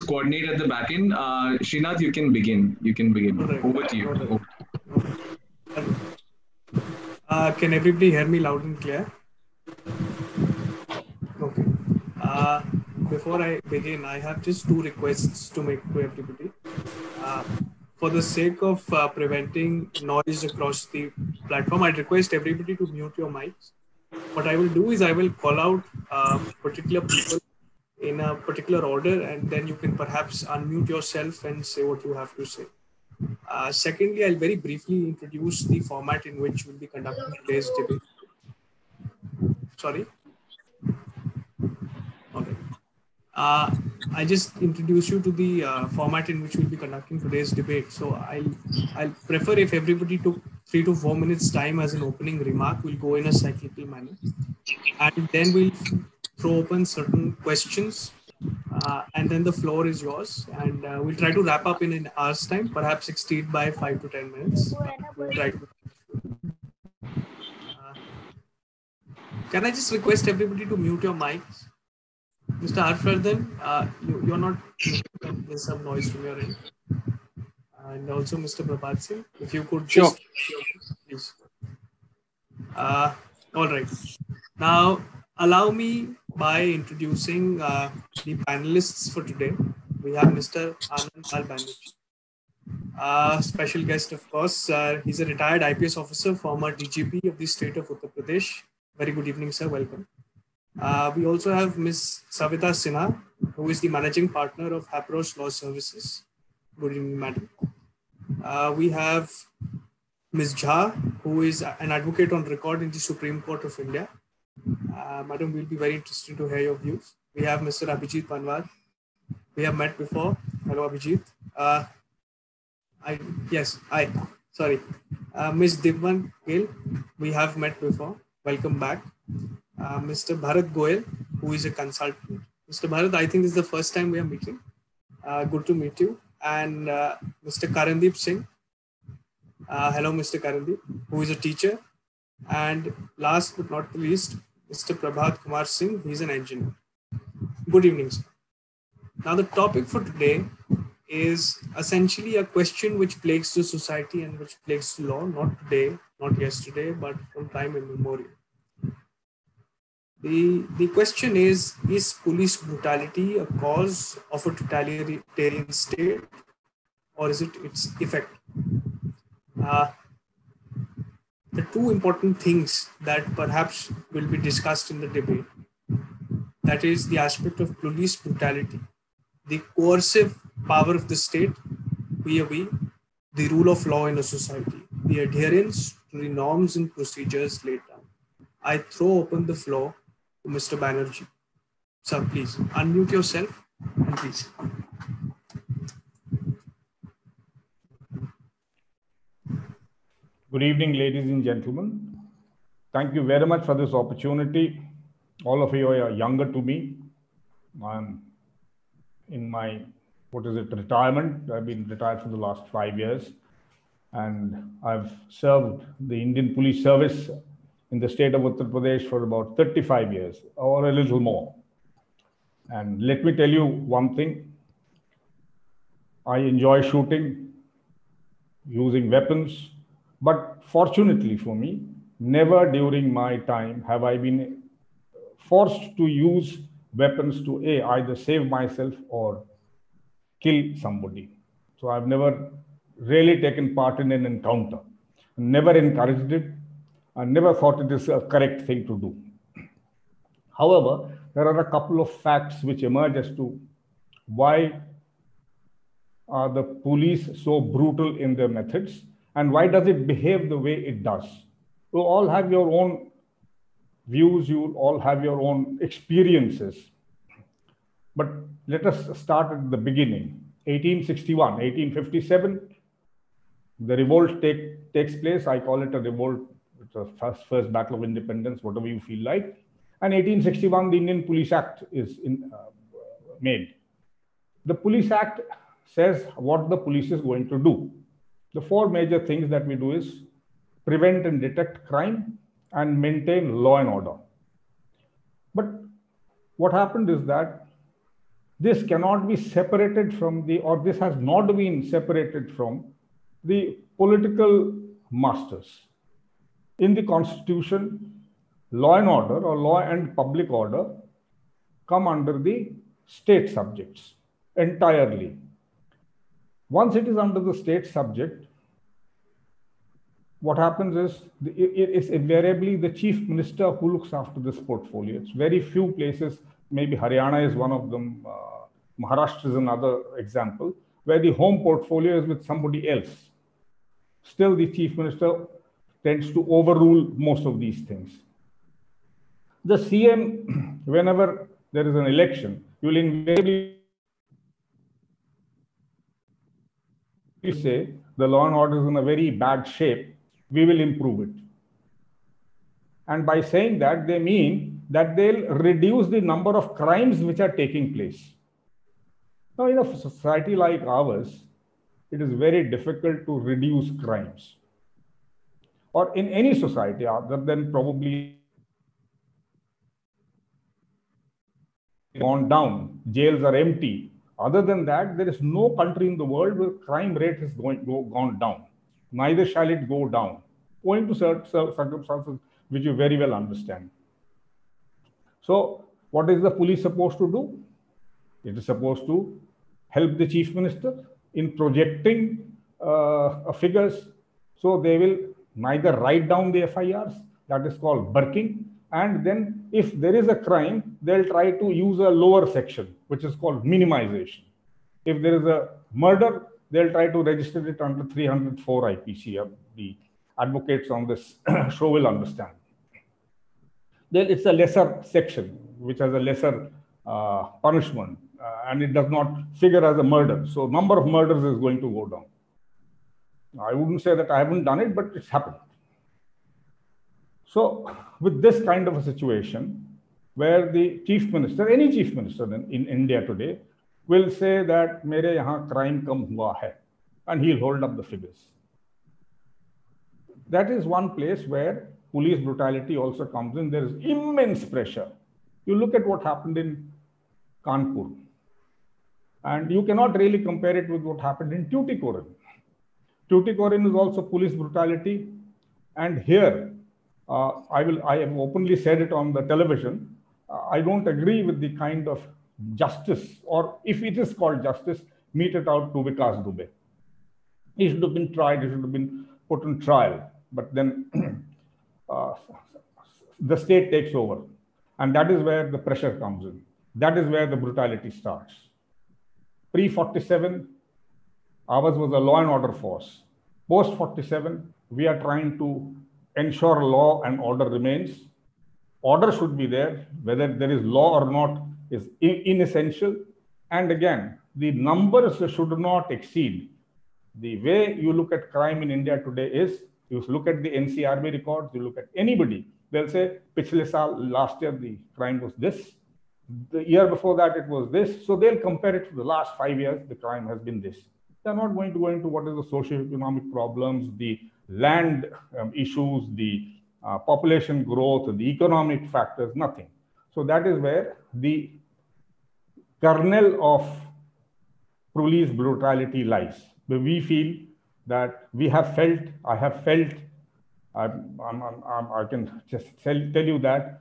coordinate at the back end. Srinath, you can begin. You can begin. All right. Over to you. All right. Over. Can everybody hear me loud and clear? Okay. Uh, Before I begin, I have just two requests to make to everybody. Uh, for the sake of preventing noise across the platform, I'd request everybody to mute your mics. What I will do is I will call out particular people in a particular order, and then you can perhaps unmute yourself and say what you have to say. Secondly, I'll very briefly introduce the format in which we'll be conducting today's debate. Sorry. Okay. I just introduce you to the format in which we'll be conducting today's debate. So I'll prefer if everybody took 3 to 4 minutes time as an opening remark. We'll go in a cyclical manner, and then we'll throw open certain questions, and then the floor is yours. And we'll try to wrap up in an hour's time, perhaps exceed by 5 to 10 minutes. We'll try to. Can I just request everybody to mute your mics? Mr. Harshvardhan, you're not, there's some noise from your end. And also Mr. Prabhat Singh, if you could just, please. All right. Now, allow me by introducing the panelists for today. We have Mr. Anand Lal Banerjee. Special guest, of course. He's a retired IPS officer, former DGP of the state of Uttar Pradesh. Very good evening, sir. Welcome. We also have Ms. Savita Sinha, who is the managing partner of Haprosh Law Services. Good evening, madam. We have Ms. Jha, who is an advocate on record in the Supreme Court of India. Madam, we'll be very interested to hear your views. We have Mr. Abhijit Panwar. We have met before. Hello, Abhijit. Ms. Divman Gill, we have met before. Welcome back. Mr. Bharat Goyal, who is a consultant. Mr. Bharat, I think this is the first time we are meeting. Good to meet you. And Mr. Karandeep Singh. Hello, Mr. Karandeep, who is a teacher. And last but not the least, Mr. Prabhat Kumar Singh, he is an engineer. Good evening, sir. Now, the topic for today is essentially a question which plagues the society and which plagues the law, not today, not yesterday, but from time immemorial. The question is police brutality a cause of a totalitarian state, or is it its effect? The two important things that perhaps will be discussed in the debate, that is the aspect of police brutality, the coercive power of the state, vis-a-vis the rule of law in a society, the adherence to the norms and procedures laid down. I throw open the floor to Mr. Banerjee. Sir, please unmute yourself and please. Good evening, ladies and gentlemen. Thank you very much for this opportunity. All of you are younger to me. I'm in my, retirement. I've been retired for the last 5 years. And I've served the Indian Police Service in the state of Uttar Pradesh for about 35 years or a little more. And let me tell you one thing. I enjoy shooting, using weapons, but fortunately for me, never during my time have I been forced to use weapons to either save myself or kill somebody. So I've never really taken part in an encounter, never encouraged it, and never thought it is a correct thing to do. However, there are a couple of facts which emerge as to why are the police so brutal in their methods and why does it behave the way it does. You all have your own views, you all have your own experiences. But let us start at the beginning. 1861, 1857, the revolt takes place. I call it a revolt. It's a first battle of independence, whatever you feel like. And 1861, the Indian Police Act is made. The Police Act says what the police is going to do. The four major things that we do is prevent and detect crime and maintain law and order. But what happened is that this cannot be separated from the, or this has not been separated from the political masters. In the Constitution, law and order or law and public order come under the state subjects entirely. Once it is under the state subject, what happens is it's invariably the chief minister who looks after this portfolio. It's very few places, maybe Haryana is one of them, Maharashtra is another example, where the home portfolio is with somebody else. Still, the chief minister tends to overrule most of these things. The CM, whenever there is an election, you will invariably say the law and order is in a very bad shape, we will improve it. And by saying that, they mean that they'll reduce the number of crimes which are taking place. Now, in a society like ours, it is very difficult to reduce crimes. Or in any society other than probably gone down, jails are empty. Other than that, there is no country in the world where crime rate has gone down. Neither shall it go down, owing to certain circumstances which you very well understand. So what is the police supposed to do? It is supposed to help the chief minister in projecting figures. So they will neither write down the FIRs, that is called burking, and then if there is a crime, they'll try to use a lower section, which is called minimization. If there is a murder, they'll try to register it under 304 IPC. The advocates on this show will understand. Then it's a lesser section, which has a lesser punishment, and it does not figure as a murder. So number of murders is going to go down. I wouldn't say that I haven't done it, but it's happened. So with this kind of a situation, where the chief minister, any chief minister in India today, will say that mere yahan crime kam hua hai, and he'll hold up the figures. That is one place where police brutality also comes in. There is immense pressure. You look at what happened in Kanpur, and you cannot really compare it with what happened in Tuticorin. Tuticorin is also police brutality, and here I have openly said it on the television. I don't agree with the kind of justice, or if it is called justice, meted out to Vikas Dubey. He should have been tried. He should have been put on trial. But then the state takes over, and that is where the pressure comes in. That is where the brutality starts. Pre-47, ours was a law and order force. Post-47, we are trying to ensure law and order remains. Order should be there. Whether there is law or not is inessential. And again, the numbers should not exceed. The way you look at crime in India today is, you look at the NCRB records, you look at anybody, they'll say, Pichle saal, last year the crime was this. The year before that it was this. So they'll compare it to the last 5 years, the crime has been this. They're not going to go into what is the socio-economic problems, the land issues, the population growth, the economic factors, nothing. So that is where the kernel of police brutality lies. Where we feel that we have felt, I have felt, I can just tell you that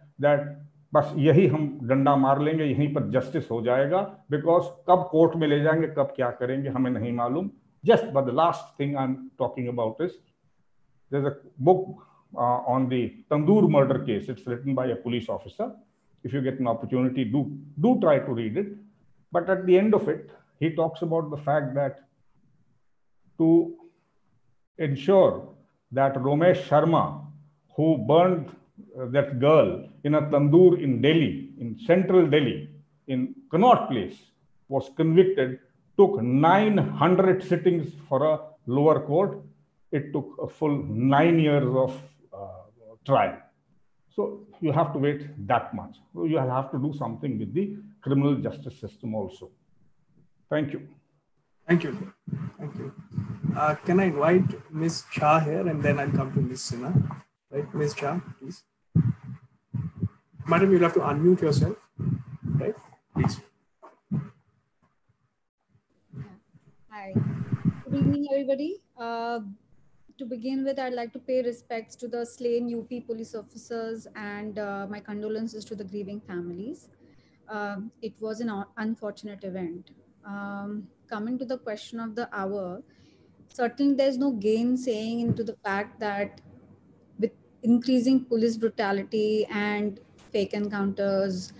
बस यही हम डंडा मार लेंगे, यहीं पर justice हो जाएगा, बिकॉज कब कोर्ट में ले जाएंगे, कब क्या करेंगे, हमें नहीं मालूम. Just but the last thing I'm talking about is, there's a book on the Tandoor murder case. It's written by a police officer. If you get an opportunity, do try to read it. But at the end of it, he talks about the fact that to ensure that Romesh Sharma, who burned that girl in a tandoor in Delhi, in central Delhi, in Connaught Place, was convicted, took 900 sittings for a lower court. It took a full 9 years of trial. So you have to wait that much. So you have to do something with the criminal justice system also. Thank you. Thank you. Thank you. Can I invite Ms. Shah here, and then I'll come to Ms. Sinha. Right, Ms. Shah, please. Madam, you'll have to unmute yourself. Right, please. Hi. Good evening, everybody. To begin with, I'd like to pay respects to the slain UP police officers and my condolences to the grieving families. It was an unfortunate event. Coming to the question of the hour, certainly there's no gainsaying into the fact that with increasing police brutality and fake encounters,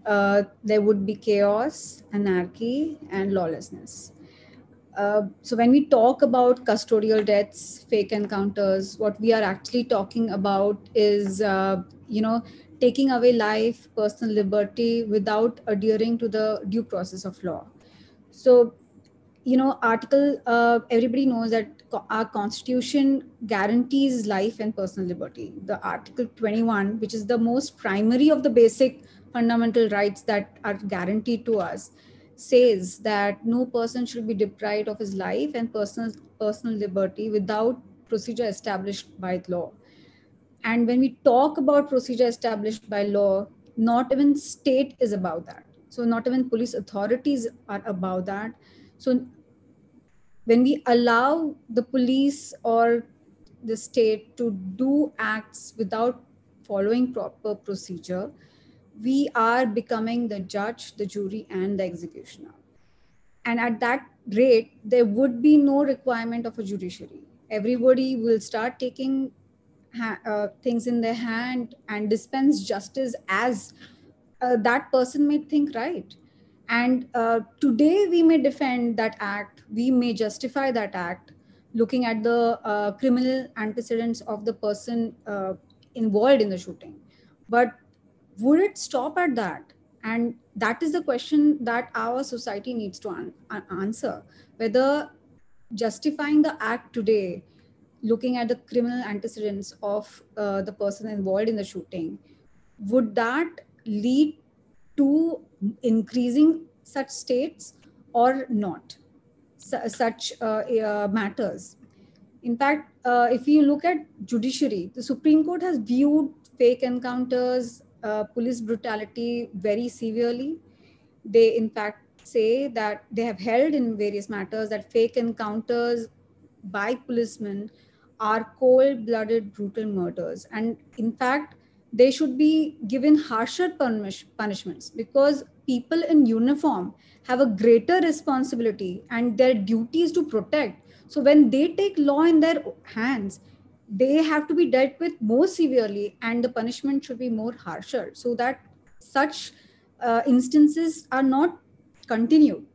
there would be chaos, anarchy, and lawlessness. So when we talk about custodial deaths, fake encounters, what we are actually talking about is, taking away life, personal liberty without adhering to the due process of law. So, everybody knows that our constitution guarantees life and personal liberty. The Article 21, which is the most primary of the basic fundamental rights that are guaranteed to us, says that no person should be deprived of his life and personal liberty without procedure established by law. And when we talk about procedure established by law, not even state is about that. So not even police authorities are about that. So when we allow the police or the state to do acts without following proper procedure, we are becoming the judge, the jury, and the executioner. And at that rate, there would be no requirement of a judiciary. Everybody will start taking things in their hand and dispense justice as that person may think right. And today we may defend that act, we may justify that act, looking at the criminal antecedents of the person involved in the shooting. But would it stop at that? And that is the question that our society needs to answer. Whether justifying the act today, looking at the criminal antecedents of the person involved in the shooting, would that lead to increasing such states or not, such matters? In fact, if you look at judiciary, the Supreme Court has viewed fake encounters, police brutality very severely. They, in fact, say that they have held in various matters that fake encounters by policemen are cold-blooded, brutal murders. And in fact, they should be given harsher punishments because people in uniform have a greater responsibility and their duty is to protect. So when they take law in their hands, they have to be dealt with more severely and the punishment should be more harsher so that such instances are not continued.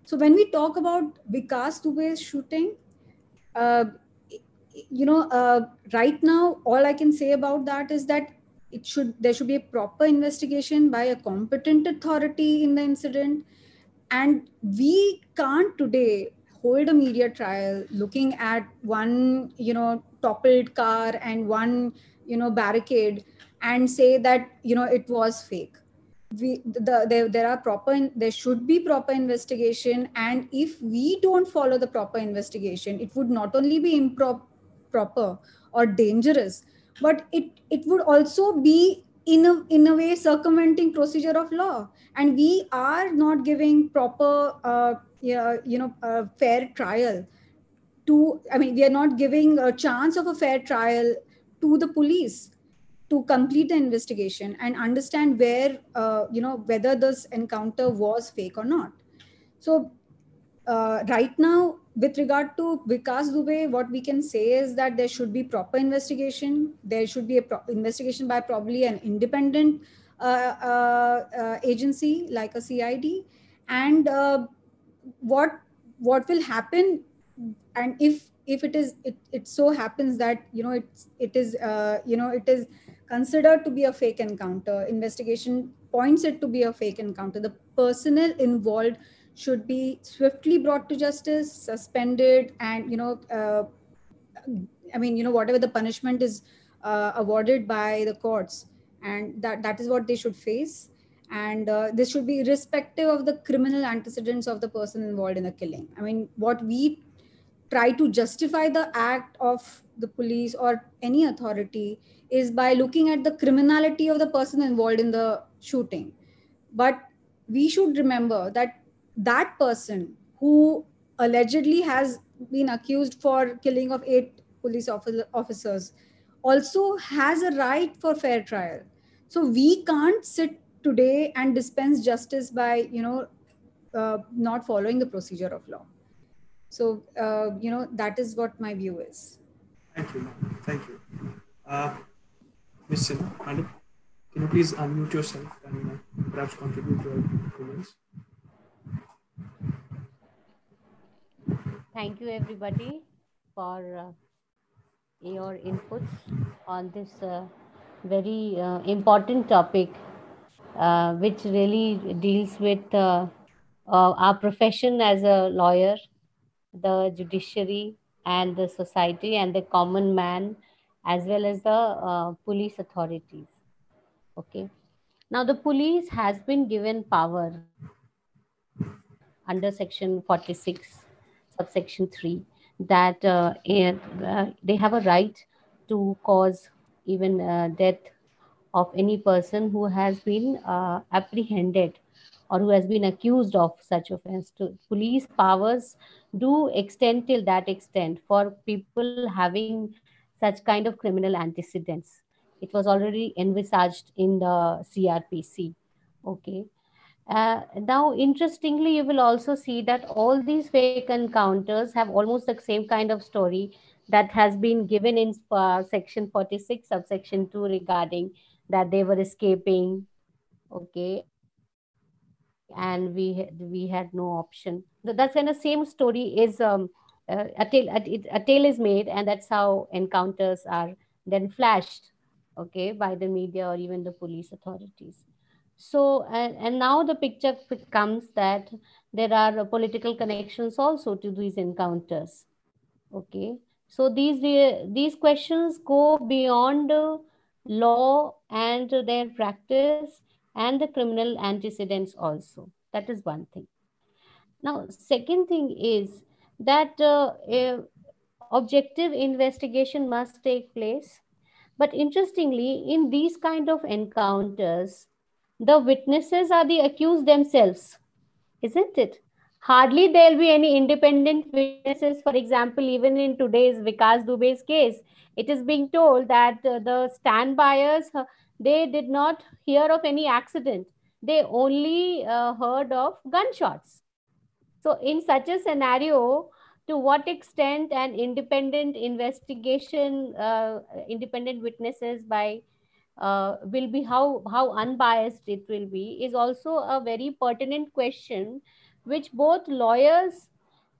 So when we talk about Vikas Dubey's shooting, uh, right now, all I can say about that is that there should be a proper investigation by a competent authority in the incident. And we can't today hold a media trial looking at one, toppled car and one, barricade and say that, it was fake. There should be proper investigation, and if we don't follow the proper investigation, it would not only be improper or dangerous, but it would also be in a way circumventing procedure of law, and we are not giving proper fair trial to, I mean, we are not giving a chance of a fair trial to the police to complete the investigation and understand where, whether this encounter was fake or not. So right now, with regard to Vikas Dubey, what we can say is that there should be proper investigation. There should be a investigation by probably an independent agency like a CID. And what will happen, and if it so happens that it is considered to be a fake encounter, investigation points it to be a fake encounter, the personnel involved should be swiftly brought to justice, suspended, and whatever the punishment is awarded by the courts, and that is what they should face. And this should be irrespective of the criminal antecedents of the person involved in the killing. I mean, what we try to justify the act of the police or any authority is by looking at the criminality of the person involved in the shooting. But we should remember that that person who allegedly has been accused for killing of 8 police officers also has a right for fair trial. So we can't sit today and dispense justice by, not following the procedure of law. So, that is what my view is. Thank you, ma'am. Thank you. Ms. Sinha, madam, can you please unmute yourself and perhaps contribute your comments? Thank you, everybody, for your inputs on this very important topic, which really deals with our profession as a lawyer, the judiciary, and the society, and the common man, as well as the police authorities. Okay. Now, the police has been given power under Section 46, subsection 3, that they have a right to cause even death of any person who has been apprehended or who has been accused of such offense. To police powers do extend till that extent for people having such kind of criminal antecedents. It was already envisaged in the CRPC. Okay. Now, interestingly, you will also see that all these fake encounters have almost the same kind of story that has been given in Section 46, subsection 2, regarding that they were escaping, okay, and we had no option. That's when the same story is a tale is made, and that's how encounters are then flashed, okay, by the media or even the police authorities. So, and now the picture comes that there are political connections also to these encounters. Okay, so these questions go beyond law and their practice and the criminal antecedents also. That is one thing. Now, second thing is that objective investigation must take place. But interestingly, in these kind of encounters, the witnesses are the accused themselves, isn't it? Hardly there'll be any independent witnesses. For example, even in today's Vikas Dubey's case, it is being told that the standbyers, they did not hear of any accident. They only heard of gunshots. So in such a scenario, to what extent an independent investigation, independent witnesses by will be, how unbiased it will be, is also a very pertinent question, which both lawyers,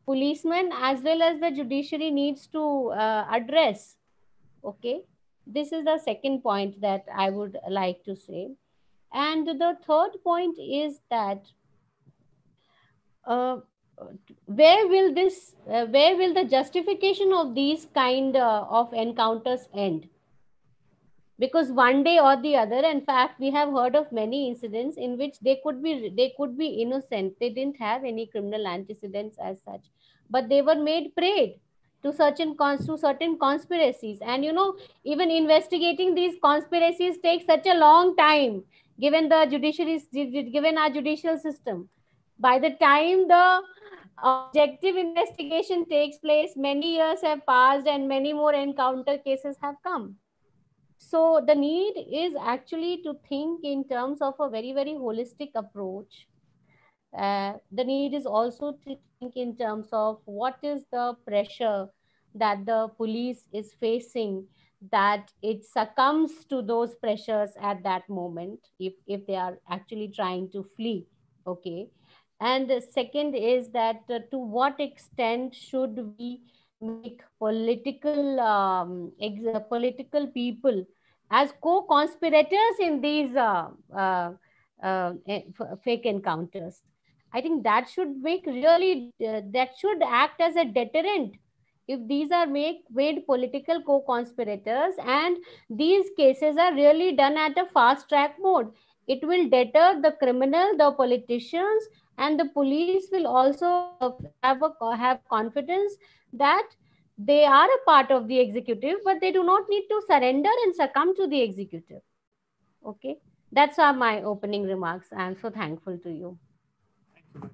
policemen, as well as the judiciary needs to address. Okay, this is the second point that I would like to say. And the third point is that uh, where will the justification of these kind of encounters end? Because one day or the other, in fact, we have heard of many incidents in which they could be innocent. They didn't have any criminal antecedents as such, but they were made prey to certain conspiracies. And even investigating these conspiracies takes such a long time, given our judicial system. By the time the objective investigation takes place, many years have passed and many more encounter cases have come. So the need is actually to think in terms of a very, very holistic approach. The need is also to think in terms of what is the pressure that the police is facing, that it succumbs to those pressures at that moment, if they are actually trying to flee. Okay. And the second is that to what extent should we make political people as co-conspirators in these fake encounters? I think that should that should act as a deterrent. If these are made political co-conspirators, and these cases are really done at a fast track mode, it will deter the criminal, the politicians, and the police will also have confidence that they are a part of the executive, but they do not need to surrender and succumb to the executive. Okay, that's are my opening remarks. I am so thankful to you. Thank you.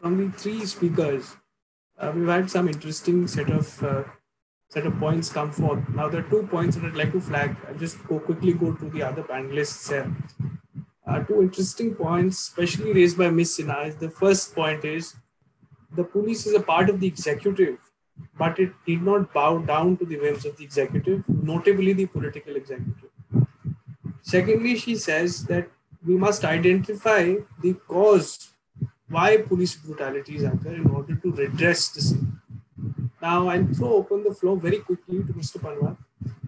from the three speakers, we've had some interesting set of points come forth. Now, there are 2 points that I'd like to flag. I'll just quickly go to the other panelists here. 2 interesting points, especially raised by Ms. Sinha. The first point is the police is a part of the executive, but it did not bow down to the whims of the executive, notably the political executive. Secondly, she says that we must identify the cause why police brutalities occur in order to redress the same. Now, I'll throw open the floor very quickly to Mr. Panwar.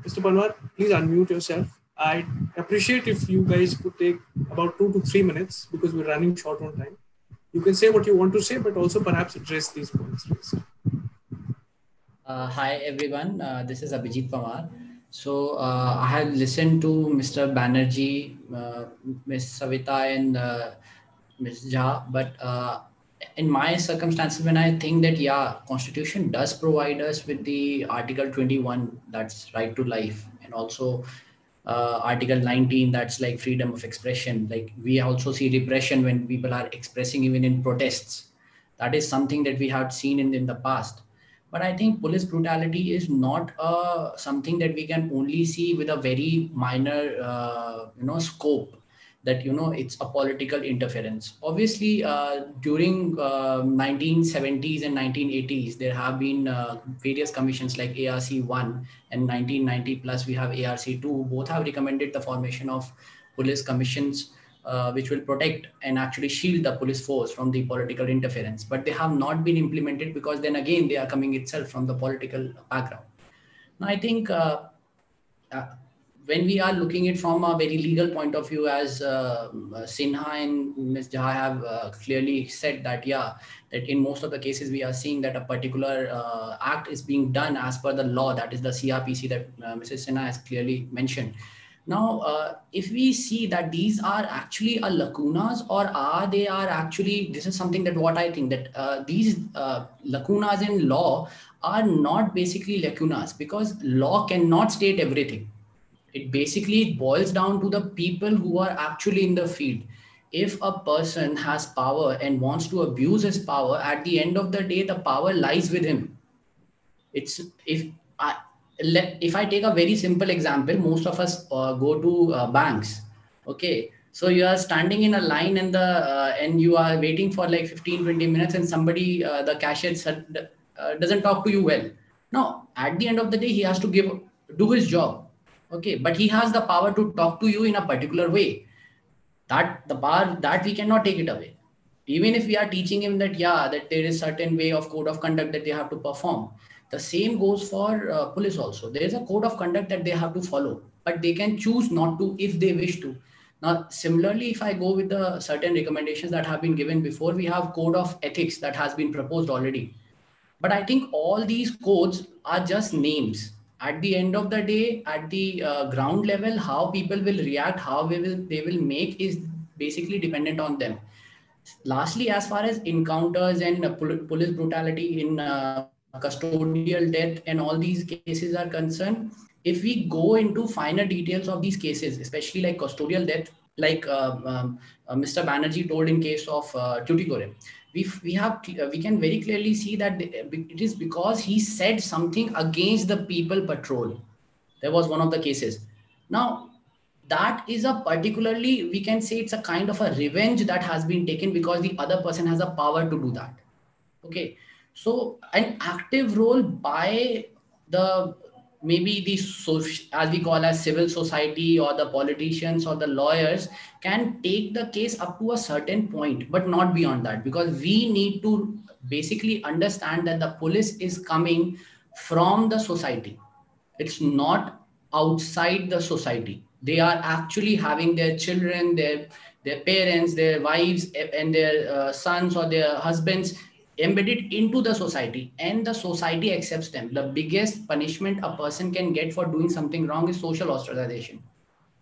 Mr. Panwar, please unmute yourself. I'd appreciate if you guys could take about 2 to 3 minutes because we're running short on time. You can say what you want to say, but also perhaps address these points. Hi, everyone. This is Abhijit Pamar. So I had listened to Mr. Banerjee, Ms. Savita and Ms. Jha, but in my circumstances, when I think that, yeah, Constitution does provide us with the Article 21, that's right to life, and also Article 19, that's like freedom of expression. Like we also see repression when people are expressing even in protests. That is something that we have seen in the past. But I think police brutality is not something that we can only see with a very minor, scope. That it's a political interference. Obviously, during 1970s and 1980s, there have been various commissions like ARC1 and 1990 plus we have ARC2. Both have recommended the formation of police commissions, which will protect and actually shield the police force from the political interference. But they have not been implemented because then again, they are coming itself from the political background. Now, I think when we are looking at it from a very legal point of view, as Sinha and Ms. Jha have clearly said that, yeah, that in most of the cases, we are seeing that a particular act is being done as per the law, that is the CRPC that Mrs. Sinha has clearly mentioned. Now, if we see that these are actually a lacunas or they are actually, this is something that what I think that these lacunas in law are not basically lacunas because law cannot state everything. It basically boils down to the people who are actually in the field. If a person has power and wants to abuse his power, at the end of the day, the power lies with him. If I take a very simple example, most of us go to banks. Okay. So you are standing in a line and you are waiting for like 15-20 minutes and somebody, the cashier doesn't talk to you well. Now, at the end of the day, he has to do his job. Okay, but he has the power to talk to you in a particular way. That we cannot take it away. Even if we are teaching him that, yeah, that there is certain way of code of conduct that they have to perform. The same goes for police also. There is a code of conduct that they have to follow, but they can choose not to if they wish to. Now, similarly, if I go with the certain recommendations that have been given before, we have code of ethics that has been proposed already. But I think all these codes are just names. At the end of the day, at the ground level, how people will react, how they will make is basically dependent on them. Lastly, as far as encounters and police brutality in custodial death and all these cases are concerned, if we go into finer details of these cases, especially like custodial death, like Mr. Banerjee told in case of Tuticorin, we can very clearly see that it is because he said something against the people patrol. There was one of the cases. Now, that is a particularly, we can say it's a kind of a revenge that has been taken because the other person has a power to do that. Okay. So an active role by maybe as we call as civil society or the politicians or the lawyers can take the case up to a certain point, but not beyond that, because we need to basically understand that the police is coming from the society. It's not outside the society. They are actually having their children, their parents, their wives and their sons or their husbands embedded into the society, and the society accepts them. The biggest punishment a person can get for doing something wrong is social ostracization.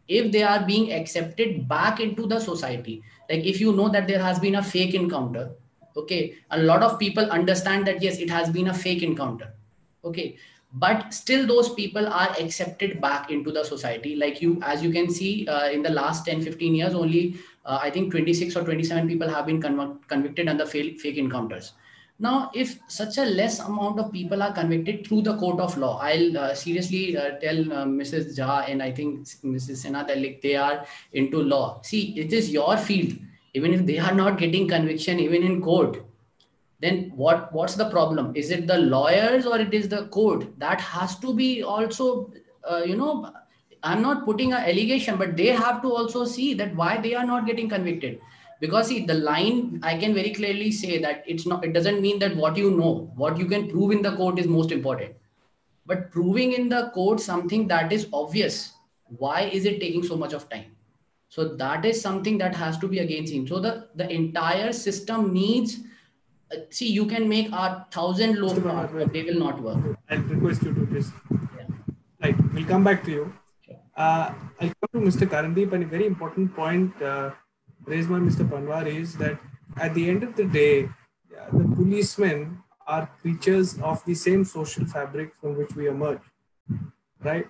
If they are being accepted back into the society, like if you know that there has been a fake encounter, okay, a lot of people understand that yes, it has been a fake encounter, okay, but still those people are accepted back into the society. Like as you can see in the last 10-15 years, only I think 26 or 27 people have been convicted under fake encounters. Now, if such a less amount of people are convicted through the court of law, I'll seriously tell Mrs. Jha and I think Mrs. Sinha that like, they are into law. See, it is your field. Even if they are not getting conviction, even in court, then what's the problem? Is it the lawyers or it is the court? That has to be also, I'm not putting an allegation, but they have to also see that why they are not getting convicted. Because see, the line, I can very clearly say that it doesn't mean that what you know, what you can prove in the court is most important. But proving in the court something that is obvious, why is it taking so much of time? So that is something that has to be again seen. So the entire system needs, see, you can make 1,000 law, but they will not work. I'll request you to just, right, we'll come back to you. Sure. I'll come to Mr. Karandeep, and a very important point raised by Mr. Panwar is that at the end of the day, the policemen are creatures of the same social fabric from which we emerge, right?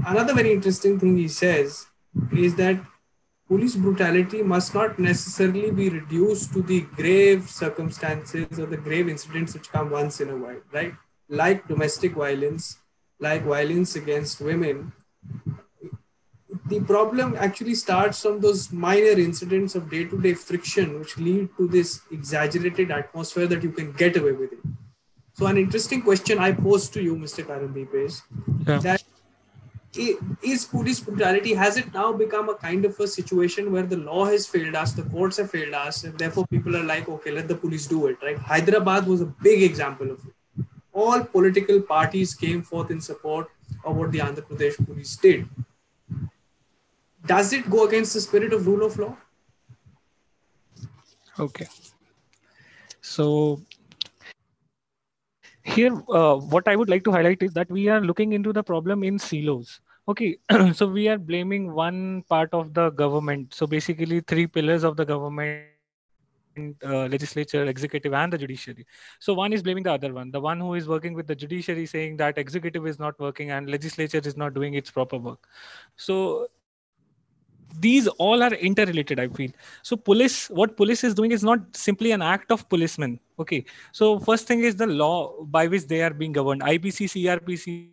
Another very interesting thing he says is that police brutality must not necessarily be reduced to the grave circumstances or the grave incidents which come once in a while, right? Like domestic violence, like violence against women. The problem actually starts from those minor incidents of day-to-day friction which lead to this exaggerated atmosphere that you can get away with it. So an interesting question I pose to you, Mr. Karandeep, is that is police brutality, has it now become a kind of a situation where the law has failed us, the courts have failed us, and therefore people are like, okay, let the police do it, right? Hyderabad was a big example of it. All political parties came forth in support of what the Andhra Pradesh police did. Does it go against the spirit of rule of law? Okay. So here, what I would like to highlight is that we are looking into the problem in silos. Okay, so we are blaming one part of the government. So basically 3 pillars of the government, legislature, executive, and the judiciary. So one is blaming the other one. The one who is working with the judiciary saying that executive is not working and legislature is not doing its proper work. So these all are interrelated, I feel. So what police is doing is not simply an act of policemen. Okay. So first thing is the law by which they are being governed. IPC, CRPC.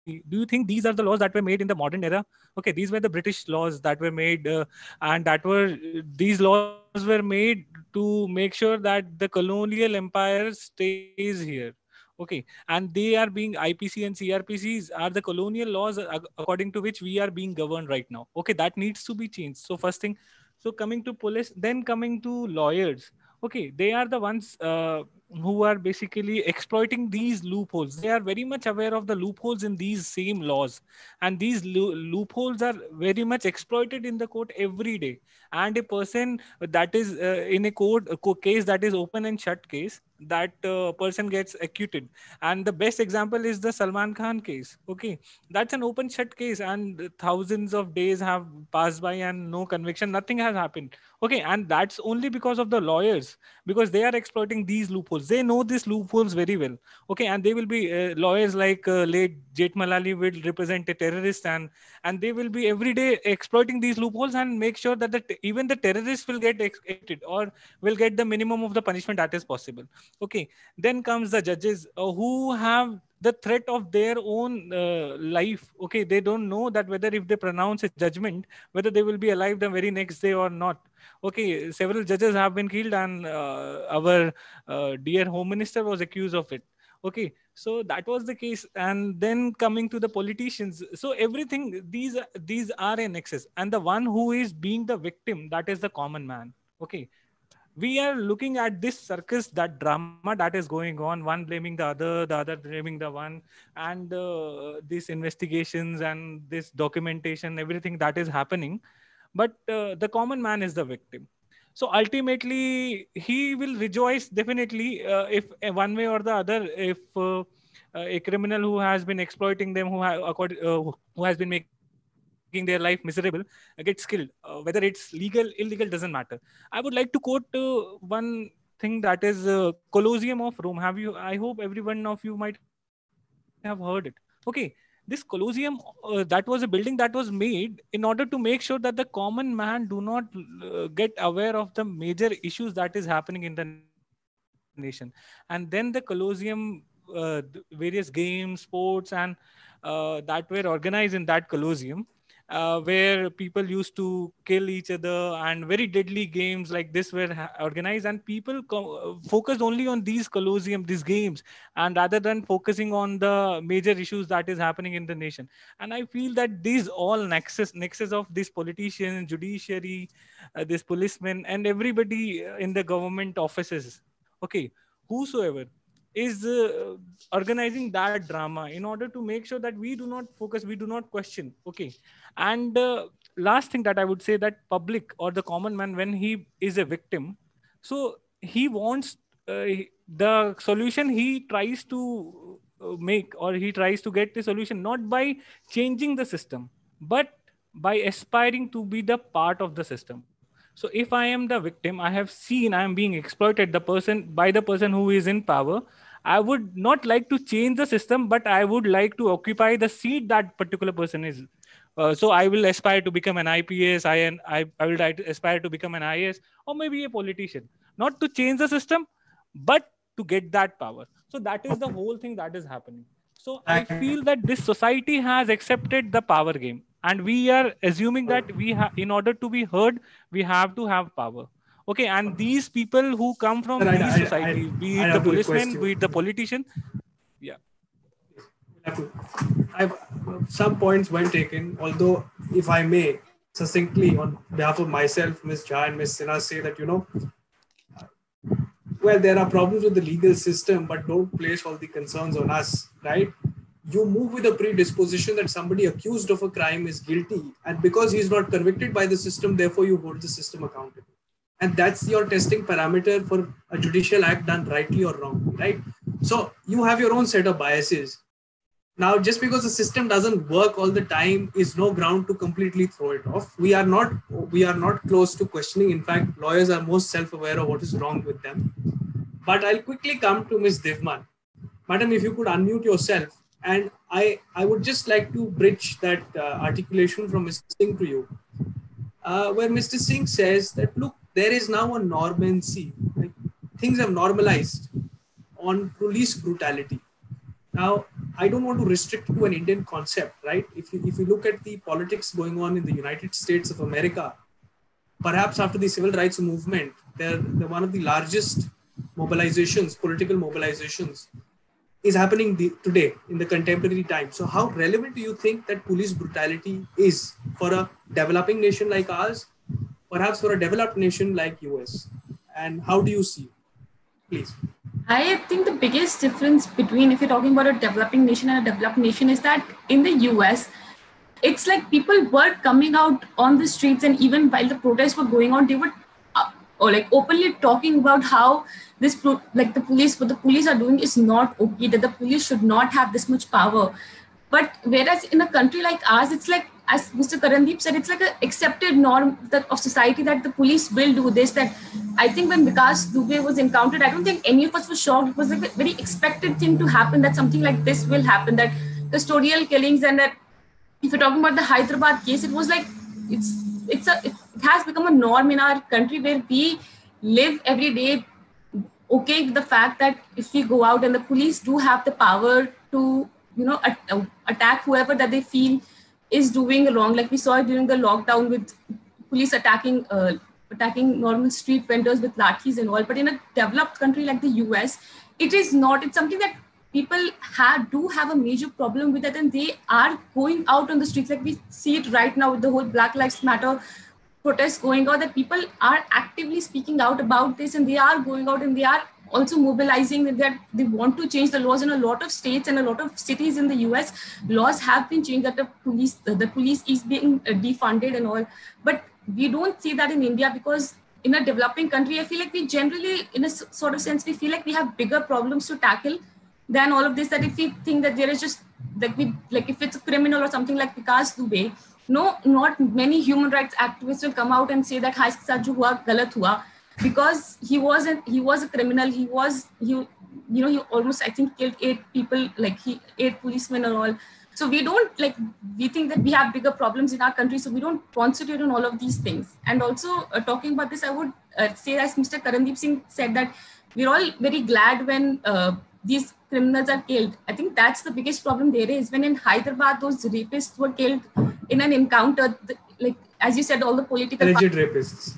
Do you think these are the laws that were made in the modern era? Okay, these were the British laws that were made, and these laws were made to make sure that the colonial empire stays here. Okay, and they are being IPC and CRPCs are the colonial laws according to which we are being governed right now. Okay, that needs to be changed. So first thing, so coming to police, then coming to lawyers. Okay, they are the ones who are basically exploiting these loopholes. They are very much aware of the loopholes in these same laws, and these loopholes are very much exploited in the court every day. And a person that is in a case that is open and shut case, that person gets acquitted. And the best example is the Salman Khan case. Okay, that's an open shut case, and thousands of days have passed by and no conviction, nothing has happened. Okay, and that's only because of the lawyers, because they are exploiting these loopholes. They know these loopholes very well. Okay, and they will be lawyers like late Jethmalani will represent a terrorist, and they will be every day exploiting these loopholes and make sure that even the terrorists will get acquitted or will get the minimum of the punishment that is possible. Okay, then comes the judges who have the threat of their own life. Okay, they don't know that whether if they pronounce a judgment, whether they will be alive the very next day or not. Okay, several judges have been killed, and our dear Home Minister was accused of it. Okay, so that was the case. And then coming to the politicians, so everything, these are in excess, and the one who is being the victim, that is the common man. Okay, we are looking at this circus, that drama that is going on, one blaming the other blaming the one, and these investigations and this documentation, everything that is happening. But the common man is the victim. So ultimately, he will rejoice definitely if one way or the other, if a criminal who has been exploiting them, who has been making their life miserable, gets killed. Whether it's legal, illegal, doesn't matter. I would like to quote one thing, that is Colosseum of Rome. I hope every one of you might have heard it. Okay, this Colosseum, that was a building that was made in order to make sure that the common man do not get aware of the major issues that is happening in the nation. And then the Colosseum, various games, sports, and that were organized in that Colosseum, where people used to kill each other, and very deadly games like this were organized, and people focused only on these Colosseum, these games, and rather than focusing on the major issues that is happening in the nation. And I feel that these all nexus of these politicians, judiciary, this policemen, and everybody in the government offices, okay, whosoever is organizing that drama in order to make sure that we do not focus, we do not question, okay. And last thing that I would say, that public or the common man, when he is a victim, so he wants the solution, he tries to make, or he tries to get the solution not by changing the system, but by aspiring to be the part of the system. So if I am the victim, I have seen I am being exploited by the person who is in power, I would not like to change the system, but I would like to occupy the seat that particular person is. So I will aspire to become an IPS, I will aspire to become an IAS, or maybe a politician, not to change the system, but to get that power. So that is the whole thing that is happening. So I feel that this society has accepted the power game, and we are assuming that in order to be heard, we have to have power. Okay, and these people who come from these societies, be it the policeman, be it the politician, yeah. Some points weren't taken, although if I may succinctly on behalf of myself, Ms. Jha and Ms. Sinha, say that, well, there are problems with the legal system, but don't place all the concerns on us, right? You move with a predisposition that somebody accused of a crime is guilty, and because he's not convicted by the system, therefore you hold the system accountable. And that's your testing parameter for a judicial act done rightly or wrongly, right? So you have your own set of biases. Now, just because the system doesn't work all the time is no ground to completely throw it off. We are not close to questioning. In fact, lawyers are most self-aware of what is wrong with them. But I'll quickly come to Ms. Divman. Madam, if you could unmute yourself. And I would just like to bridge that articulation from Mr. Singh to you, where Mr. Singh says that, look, there is now a normancy. Like, things have normalized on police brutality. Now, I don't want to restrict to an Indian concept, right? If you look at the politics going on in the United States of America, perhaps after the civil rights movement, they're one of the largest mobilizations, political mobilizations, is happening today in the contemporary time. So how relevant do you think that police brutality is for a developing nation like ours, perhaps for a developed nation like US? And how do you see it? Please. I think the biggest difference between, if you're talking about a developing nation and a developed nation, is that in the US, it's like people were coming out on the streets, and even while the protests were going on, they were openly talking about how this, like what the police are doing is not okay, that the police should not have this much power. But whereas in a country like ours, it's like, as Mr. Karandeep said, it's like an accepted norm of society that the police will do this. That I think when Vikas Dubey was encountered, I don't think any of us were shocked. It was like a very expected thing to happen, that something like this will happen, that custodial killings. And that if you're talking about the Hyderabad case, it was like, it has become a norm in our country, where we live every day okay with the fact that if we go out and the police do have the power to, attack whoever that they feel is doing wrong, like we saw during the lockdown with police attacking normal street vendors with lathis and all. But in a developed country like the US, it is not. It's something that people do have a major problem with it, and they are going out on the streets. Like we see it right now with the whole Black Lives Matter protests going on, that people are actively speaking out about this, and they are going out and they are also mobilizing that they want to change the laws. In a lot of states and a lot of cities in the US, laws have been changed that the police is being defunded and all. But we don't see that in India, because in a developing country, I feel like we generally, in a sort of sense, we feel like we have bigger problems to tackle than all of this. That if we think that there is just like if it's a criminal or something like Vikas Dubey, no, not many human rights activists will come out and say that हाँ इसके साथ जो हुआ गलत हुआ, because he was a criminal. He almost, I think, killed 8 people, like 8 policemen and all. So we don't we think that we have bigger problems in our country, so we don't concentrate on all of these things. And also talking about this, I would say, as Mr. Karandeep Singh said, that we're all very glad when these criminals are killed. I think that's the biggest problem there is. When in Hyderabad, those rapists were killed in an encounter, as you said, all the political alleged rapists.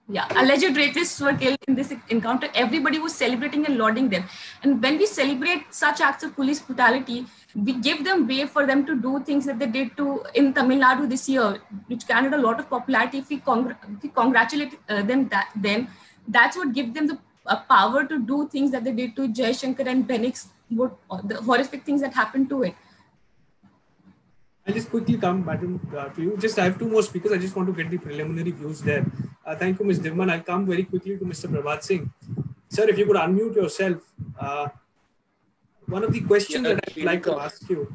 Yeah, alleged rapists were killed in this encounter. Everybody was celebrating and lauding them. And when we celebrate such acts of police brutality, we give them way for them to do things that they did in Tamil Nadu this year, which garnered a lot of popularity. If we congratulate them, then that's what gives them the power to do things that they did to Jai Shankar and Benix, the horrific things that happened to it. I'll just quickly come back to you. I have two more speakers. I just want to get the preliminary views there. Thank you, Ms. Divman. I'll come very quickly to Mr. Prabhat Singh. Sir, if you could unmute yourself. One of the questions that I would like to ask you,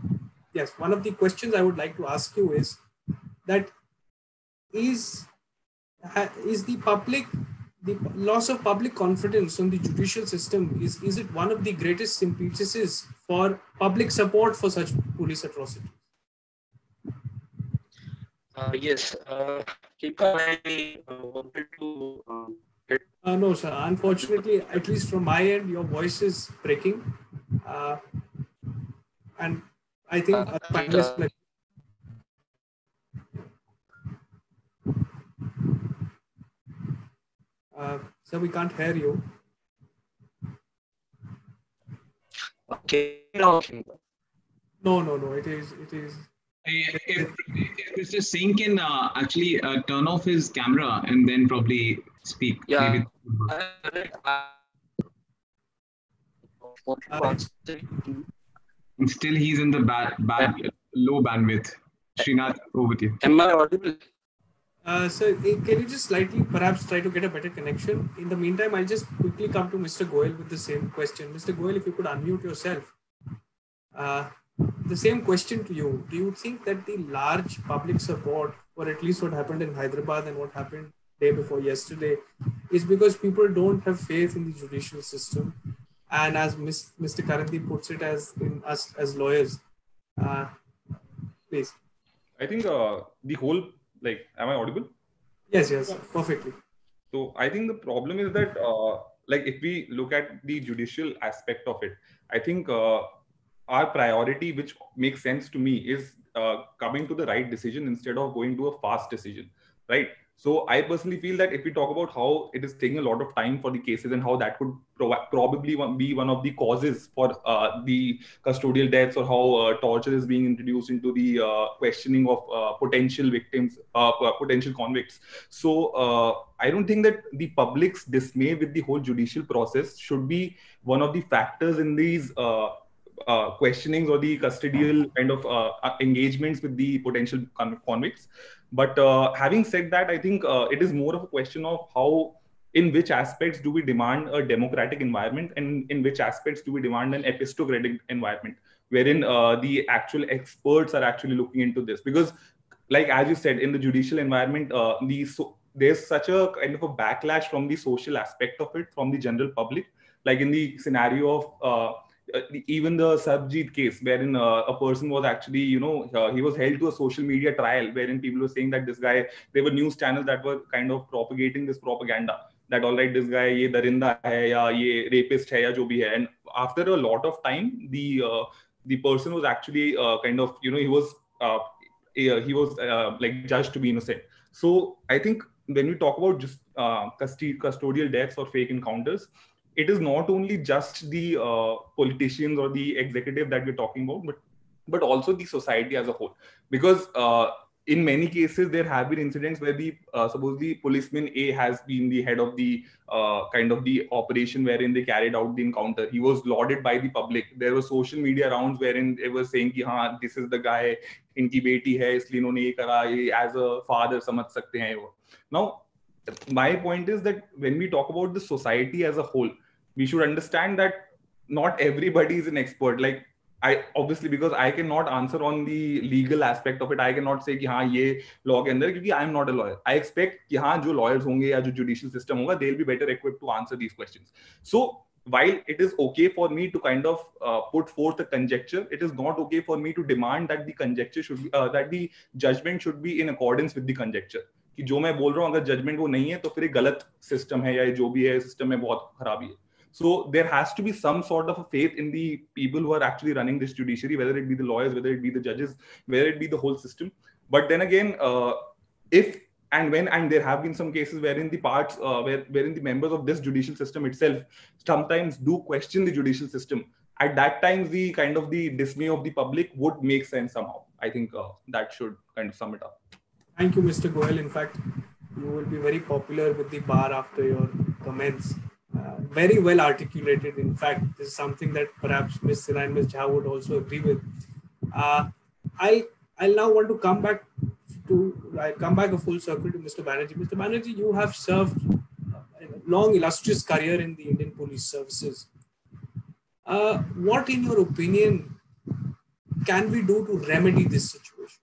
one of the questions I would like to ask you is that is the loss of public confidence on the judicial system, is it one of the greatest impetuses for public support for such police atrocities? Yes, I wanted to no, sir. Unfortunately, at least from my end, your voice is breaking. And I think sir, we can't hear you. Okay. No. It is. If Mr. Singh can actually turn off his camera and then probably speak. Yeah. Still, he's in the low bandwidth. Srinath, over to you. Am I audible? Sir, can you just slightly perhaps try to get a better connection? In the meantime, I'll just quickly come to Mr. Goel with the same question. Mr. Goel, if you could unmute yourself. The same question to you. Do you think that the large public support, or at least what happened in Hyderabad and what happened day before yesterday, is because people don't have faith in the judicial system? And as Mr. Karandeep puts it, as in us as lawyers, please. I think the whole, am I audible? Yes, perfectly. So I think the problem is that, if we look at the judicial aspect of it, I think our priority, which makes sense to me, is coming to the right decision instead of going to a fast decision, right? So I personally feel that if we talk about how it is taking a lot of time for the cases and how that could probably be one of the causes for the custodial deaths, or how torture is being introduced into the questioning of potential victims, potential convicts. So I don't think that the public's dismay with the whole judicial process should be one of the factors in these questionings or the custodial kind of engagements with the potential convicts. But having said that, I think it is more of a question of how, in which aspects do we demand a democratic environment, and in which aspects do we demand an epistocratic environment, wherein the actual experts are actually looking into this. Because, as you said, in the judicial environment, there's such a kind of a backlash from the social aspect of it, from the general public. Like in the scenario of even the Sarabjit case, wherein a person was actually, he was held to a social media trial, wherein people were saying that this guy, there were news channels that were kind of propagating this propaganda that, all right, this guy, ye darinda hai, ya ye rapist hai, ya jo bhi hai. And after a lot of time, the person was actually kind of, he was judged to be innocent. So I think when we talk about just custodial deaths or fake encounters, it is not only just the politicians or the executive that we're talking about, but also the society as a whole. Because in many cases, there have been incidents where suppose the policeman A has been the head of the kind of the operation wherein they carried out the encounter. He was lauded by the public. There were social media rounds wherein they were saying, "Haan, this is the guy, inki beti hai, isliye unhone ye kara, ye as a father samajh sakte hain." Now, my point is that when we talk about the society as a whole, we should understand that not everybody is an expert. I obviously, because I cannot answer on the legal aspect of it, I cannot say कि हाँ ये law के अंदर, क्योंकि I am not a lawyer. I expect कि हाँ जो lawyers होंगे या जो judicial system होगा, they'll be better equipped to answer these questions. So while it is okay for me to kind of put forth a conjecture, it is not okay for me to demand that the conjecture should be that the judgment should be in accordance with the conjecture. कि जो मैं बोल रहा हूँ अगर judgement वो नहीं है तो फिर एक गलत सिस्टम है या जो भी है सिस्टम में बहुत खराबी है. So there has to be some sort of a faith in the people who are actually running this judiciary, whether it be the lawyers, whether it be the judges, whether it be the whole system. But then again, if and when, and there have been some cases wherein the parts, wherein the members of this judicial system itself sometimes do question the judicial system, at that time the kind of the dismay of the public would make sense somehow. I think that should kind of sum it up. Thank you, Mr. Goel. In fact, you will be very popular with the bar after your comments. Very well articulated. In fact, this is something that perhaps Ms. Sinha and Ms. Jha would also agree with. I'll now want to come back a full circle to Mr. Banerjee. Mr. Banerjee, you have served a long, illustrious career in the Indian Police Services. What, in your opinion, can we do to remedy this situation?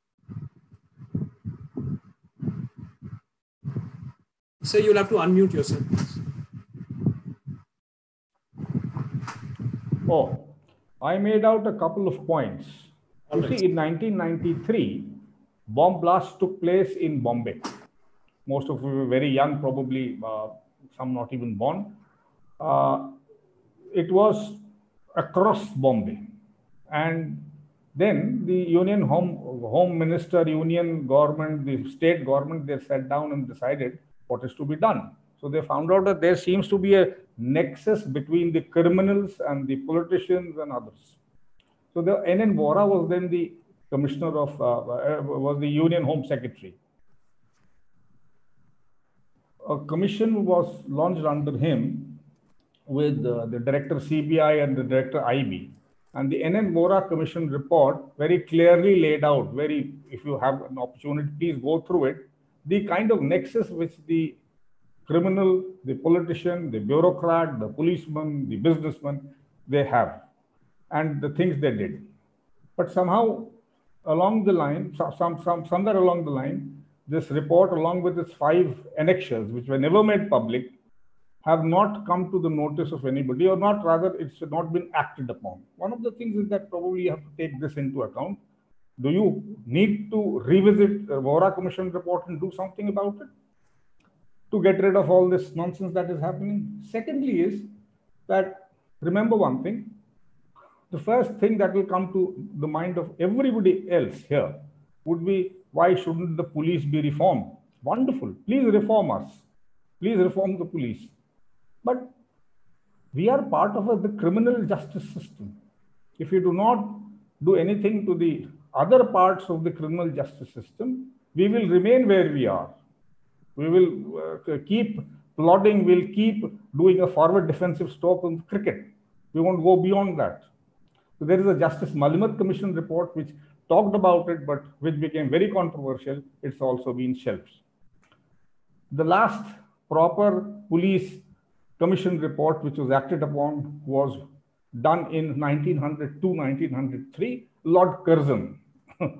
Sir, you'll have to unmute yourself. Oh, I made out a couple of points. You see, in 1993, bomb blasts took place in Bombay. Most of you were very young, probably some not even born. It was across Bombay. And then the Union Home Minister, Union government, the state government, they sat down and decided what is to be done. So they found out that there seems to be a nexus between the criminals and the politicians and others. So the N.N. Vora was then the commissioner of, was the Union Home Secretary. A commission was launched under him with the director CBI and the director IB. And the N.N. Vora Commission report very clearly laid out, if you have an opportunity, please go through it, the kind of nexus which the criminal, the politician, the bureaucrat, the policeman, the businessman, they have, and the things they did. But somehow along the line, somewhere along the line, this report, along with its 5 annexures, which were never made public, have not come to the notice of anybody, or not, rather, it's not been acted upon. One of the things is that probably you have to take this into account. Do you need to revisit the Vora Commission report and do something about it to get rid of all this nonsense that is happening? Secondly is that, remember one thing, the first thing that will come to the mind of everybody else here would be, why shouldn't the police be reformed? Wonderful. Please reform us. Please reform the police. But we are part of the criminal justice system. If you do not do anything to the other parts of the criminal justice system, we will remain where we are. We will keep plodding, we'll keep doing a forward defensive stroke on cricket. We won't go beyond that. So there is a Justice Malimat Commission report which talked about it, but which became very controversial. It's also been shelved. The last proper police commission report which was acted upon was done in 1902-1903. Lord Curzon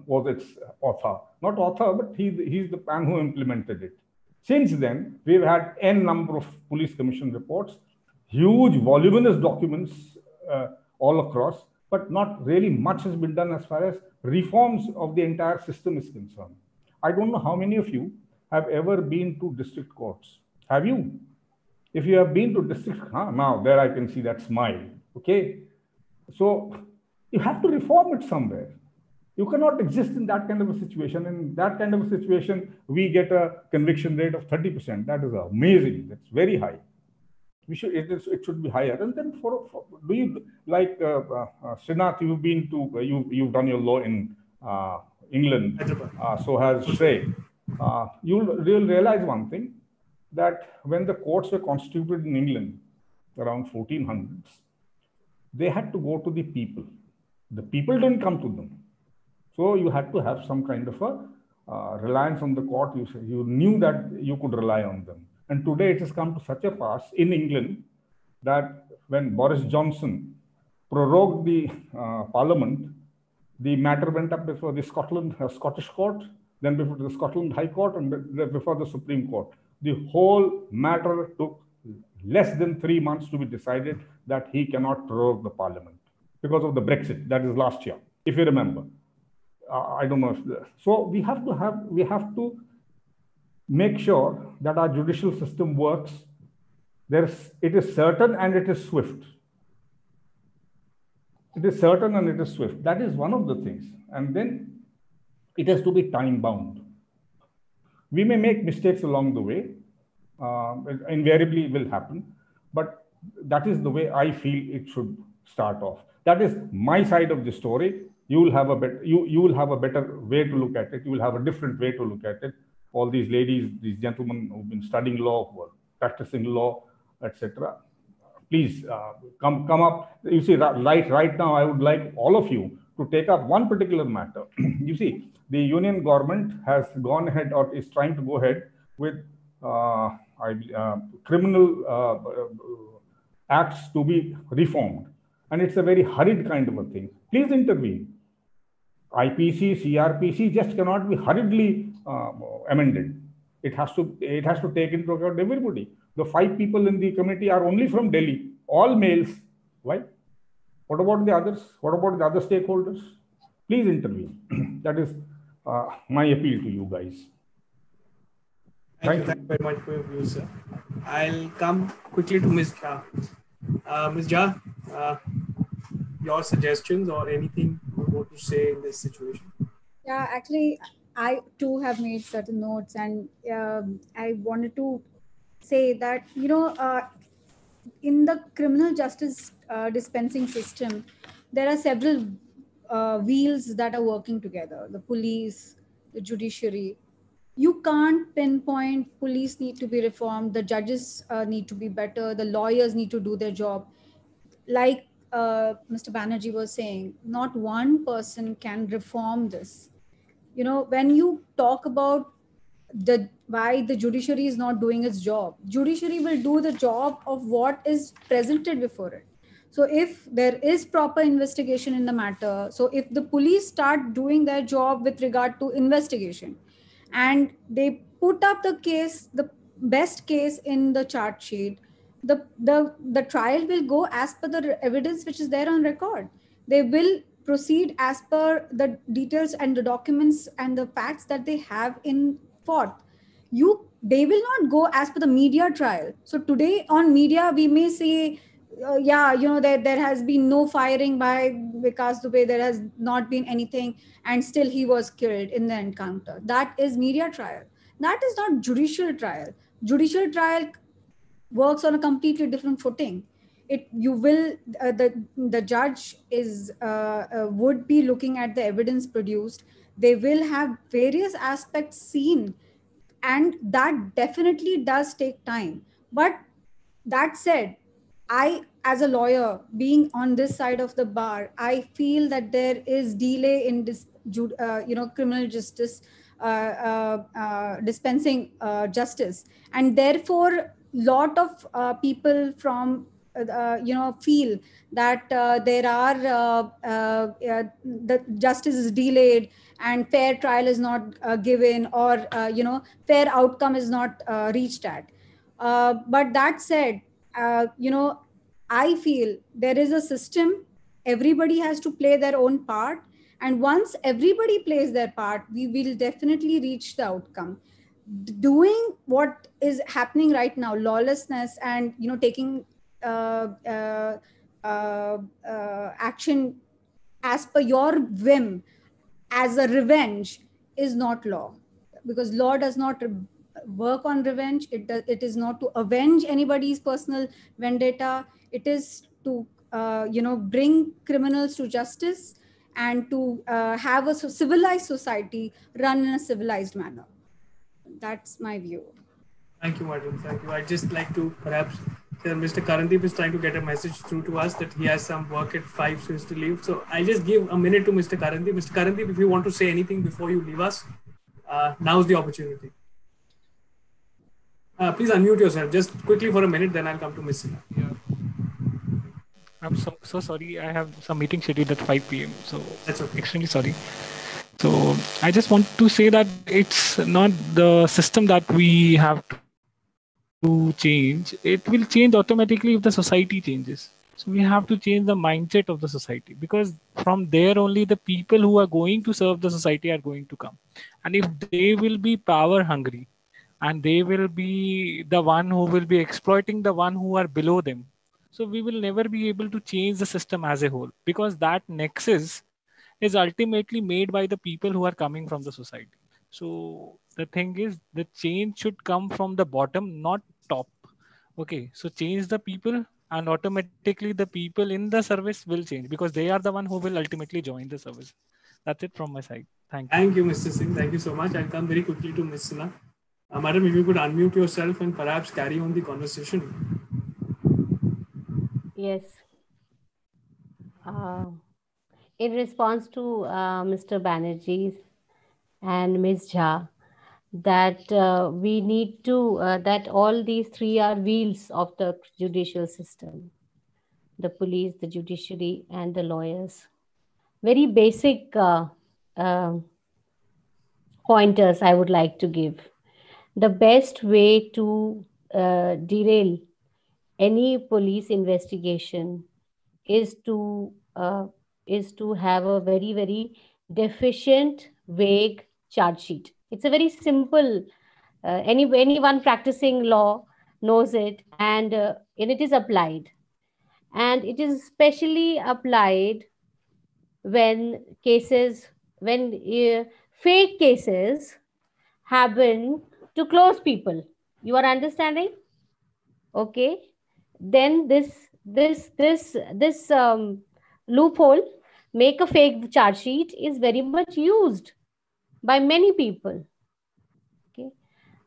was its author. Not author, but he's the man who implemented it. Since then, we've had n number of police commission reports, huge voluminous documents all across, but not really much has been done as far as reforms of the entire system is concerned. I don't know how many of you have ever been to district courts. Have you? If you have been to district, now there I can see that smile, okay? So you have to reform it somewhere. You cannot exist in that kind of a situation. In that kind of a situation, we get a conviction rate of 30%. That is amazing. That's very high. It should be higher. And then do you, like Srinath, you've been to, you've done your law in England, so has Shrey. You'll realize one thing, that when the courts were constituted in England around 1400s, they had to go to the people. The people didn't come to them. So you had to have some kind of a reliance on the court. You knew that you could rely on them. And today it has come to such a pass in England that when Boris Johnson prorogued the Parliament, the matter went up before the Scottish Court, then before the Scotland High Court, and before the Supreme Court. The whole matter took less than 3 months to be decided that he cannot prorogue the parliament because of the Brexit. That is last year, if you remember. I don't know. So we have to make sure that our judicial system works. It is certain and it is swift. It is certain and it is swift. That is one of the things. And then it has to be time bound. We may make mistakes along the way. It invariably will happen, but that is the way I feel it should start off. That is my side of the story. You will have a better way to look at it. You will have a different way to look at it. All these ladies, these gentlemen who've been studying law, who are practicing law, etc. Please come up. You see, right now, I would like all of you to take up one particular matter. You see, the union government has gone ahead or is trying to go ahead with criminal acts to be reformed. And it's a very hurried kind of a thing. Please intervene. IPC, CRPC just cannot be hurriedly amended. It has to take into account everybody. The 5 people in the committee are only from Delhi, all males. Why? What about the others? What about the other stakeholders? Please intervene. That is my appeal to you guys. Thank you very much for your views, sir. I'll come quickly to Ms. Jha. Ms. Jha, your suggestions or anything you want to say in this situation? Yeah, actually, I too have made certain notes, and I wanted to say that, in the criminal justice dispensing system, there are several wheels that are working together: the police, the judiciary. You can't pinpoint police need to be reformed, the judges need to be better, the lawyers need to do their job. Like Mr. Banerjee was saying, not one person can reform this. When you talk about why the judiciary is not doing its job, judiciary will do the job of what is presented before it. So if there is proper investigation in the matter, so if the police start doing their job with regard to investigation, and they put up the case, the best case in the chart sheet, the trial will go as per the evidence which is there on record. They will proceed as per the details and the documents and the facts that they have in forth. They will not go as per the media trial. So today on media, we may say, there has been no firing by Vikas Dubey, there has not been anything, and still he was killed in the encounter. That is media trial. That is not judicial trial. Judicial trial works on a completely different footing. The judge would be looking at the evidence produced. They will have various aspects seen, and that definitely does take time. But that said, I, as a lawyer, being on this side of the bar, I feel that there is delay in this, criminal justice dispensing justice, and therefore, lot of people from feel that there are the justice is delayed and fair trial is not given, or fair outcome is not reached at. But that said, I feel there is a system. Everybody has to play their own part, and once everybody plays their part, we will definitely reach the outcome. Doing what is happening right now, lawlessness, and taking action as per your whim as a revenge is not law, because law does not work on revenge. It is not to avenge anybody's personal vendetta. It is to bring criminals to justice and to have a civilized society run in a civilized manner. That's my view. Thank you, madam. Thank you. I'd just like to perhaps, Mr. Karandeep is trying to get a message through to us that he has some work at 5, so he has to leave. So I'll just give a minute to Mr. Karandeep. Mr. Karandeep, if you want to say anything before you leave us, now's the opportunity. Please unmute yourself just quickly for a minute, then I'll come to Ms. Sinha. Yeah. I'm so sorry. I have some meeting scheduled at 5 p.m. So that's okay. Extremely sorry. So I just want to say that it's not the system that we have to to change, it will change automatically if the society changes. So we have to change the mindset of the society, because from there only the people who are going to serve the society are going to come. And if they will be power hungry and they will be the one who will be exploiting the one who are below them, so we will never be able to change the system as a whole, because that nexus is ultimately made by the people who are coming from the society. So the thing is, the change should come from the bottom, not top. Okay, so change the people, and automatically the people in the service will change, because they are the one who will ultimately join the service. That's it from my side. Thank you. Thank you, Mr. Singh. Thank you so much. I'll come very quickly to Ms. Sinha. Madam, if you could unmute yourself and perhaps carry on the conversation. Yes. In response to Mr. Banerjee and Ms. Jha, that we need to, that all these three are wheels of the judicial system: the police, the judiciary, and the lawyers. Very basic pointers I would like to give. The best way to derail any police investigation is to have a very, very deficient, vague charge sheet. It's a very simple. Anyone practicing law knows it, and it is applied. And it is especially applied when fake cases happen to close people. You are understanding? Okay. Then this loophole, make a fake charge sheet, is very much used by many people. Okay.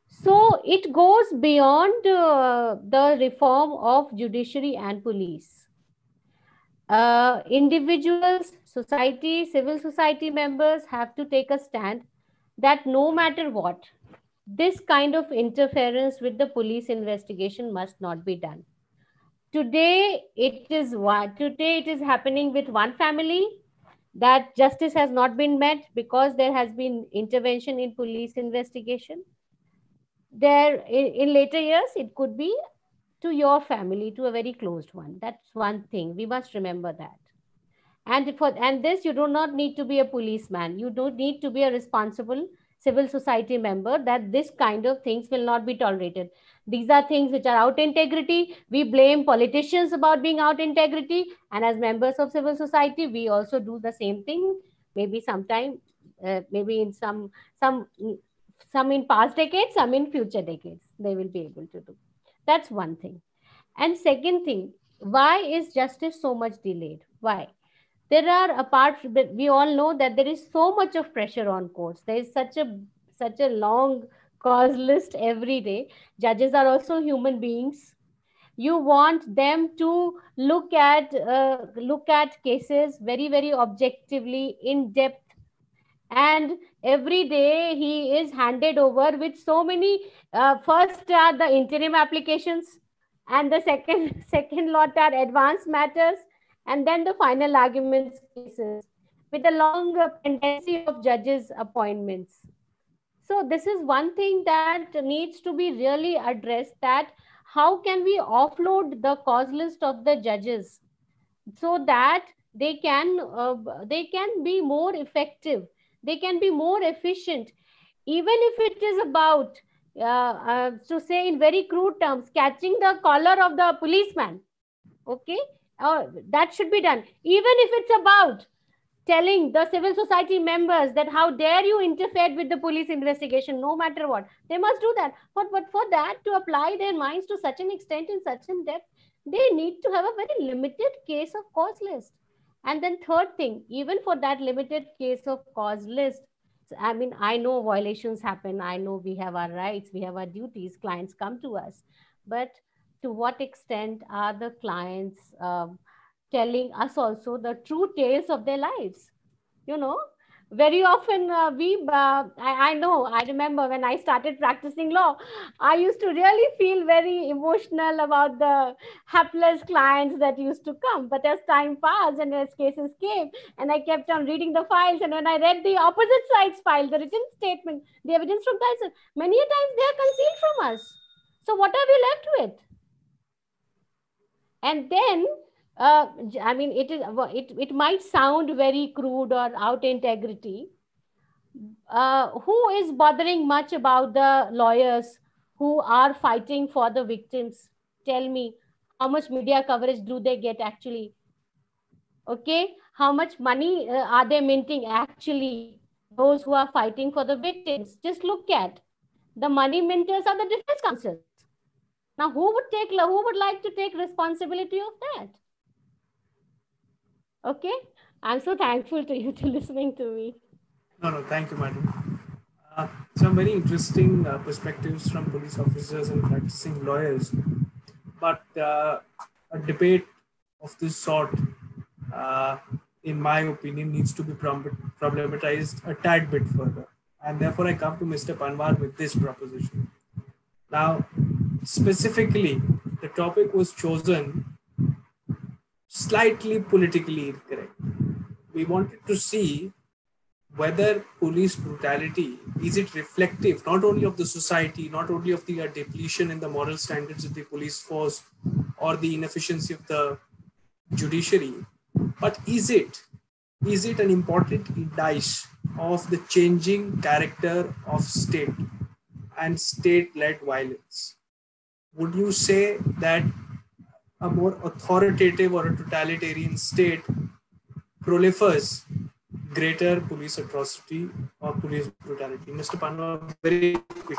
So it goes beyond the reform of judiciary and police. Individuals, society, civil society members have to take a stand that no matter what, this kind of interference with the police investigation must not be done. Today it is happening with one family, that justice has not been met because there has been intervention in police investigation. There in later years it could be to your family, to a very closed one. That's one thing we must remember that. And this, you do not need to be a policeman. You don't need to be a responsible civil society member, that this kind of things will not be tolerated. These are things which are out integrity. We blame politicians about being out integrity, and as members of civil society, we also do the same thing. Maybe sometime, maybe in some in past decades, some in future decades, they will be able to do. That's one thing. And second thing, why is justice so much delayed? Why? There are, we all know that there is so much of pressure on courts. There is such a long cause list every day. Judges are also human beings. You want them to look at cases very, very objectively, in depth. And every day he is handed over with so many, first are the interim applications, and the second lot are advanced matters, and then the final arguments cases, with a long pendency of judges' appointments. So this is one thing that needs to be really addressed, that how can we offload the cause list of the judges so that they can be more effective, they can be more efficient, even if it is about, to say in very crude terms, catching the collar of the policeman. Okay, that should be done. Even if it's about telling the civil society members that how dare you interfere with the police investigation, no matter what, they must do that. But for that to apply their minds to such an extent, in such in depth, they need to have a very limited case of cause list. And then third thing, even for that limited case of cause list, I mean, I know violations happen. I know we have our rights, we have our duties, clients come to us. But to what extent are the clients telling us also the true tales of their lives? You know, very often I know, I remember when I started practicing law, I used to really feel very emotional about the hapless clients that used to come. But as time passed and as cases came, and I kept on reading the files, and when I read the opposite side's file, the written statement, the evidence from counsel, many a times they are concealed from us. So what are we left with? And then, I mean, it might sound very crude or out integrity. Who is bothering much about the lawyers who are fighting for the victims? Tell me, how much media coverage do they get actually? Okay, how much money are they minting actually? Those who are fighting for the victims. Just look at the money minters are the defense counsels. Now, who would like to take responsibility of that? Okay, I'm so thankful to you to listening to me. No, thank you, madam. Some very interesting perspectives from police officers and practicing lawyers. But a debate of this sort, in my opinion, needs to be problematized a tad bit further. And therefore, I come to Mr. Panwar with this proposition. Now, specifically, the topic was chosen slightly politically incorrect. We wanted to see whether police brutality, is it reflective not only of the society, not only of the depletion in the moral standards of the police force or the inefficiency of the judiciary, but is it an important indice of the changing character of state and state-led violence? Would you say that a more authoritative or a totalitarian state prolifers greater police atrocity or police brutality? Mr. Panwar, very quickly.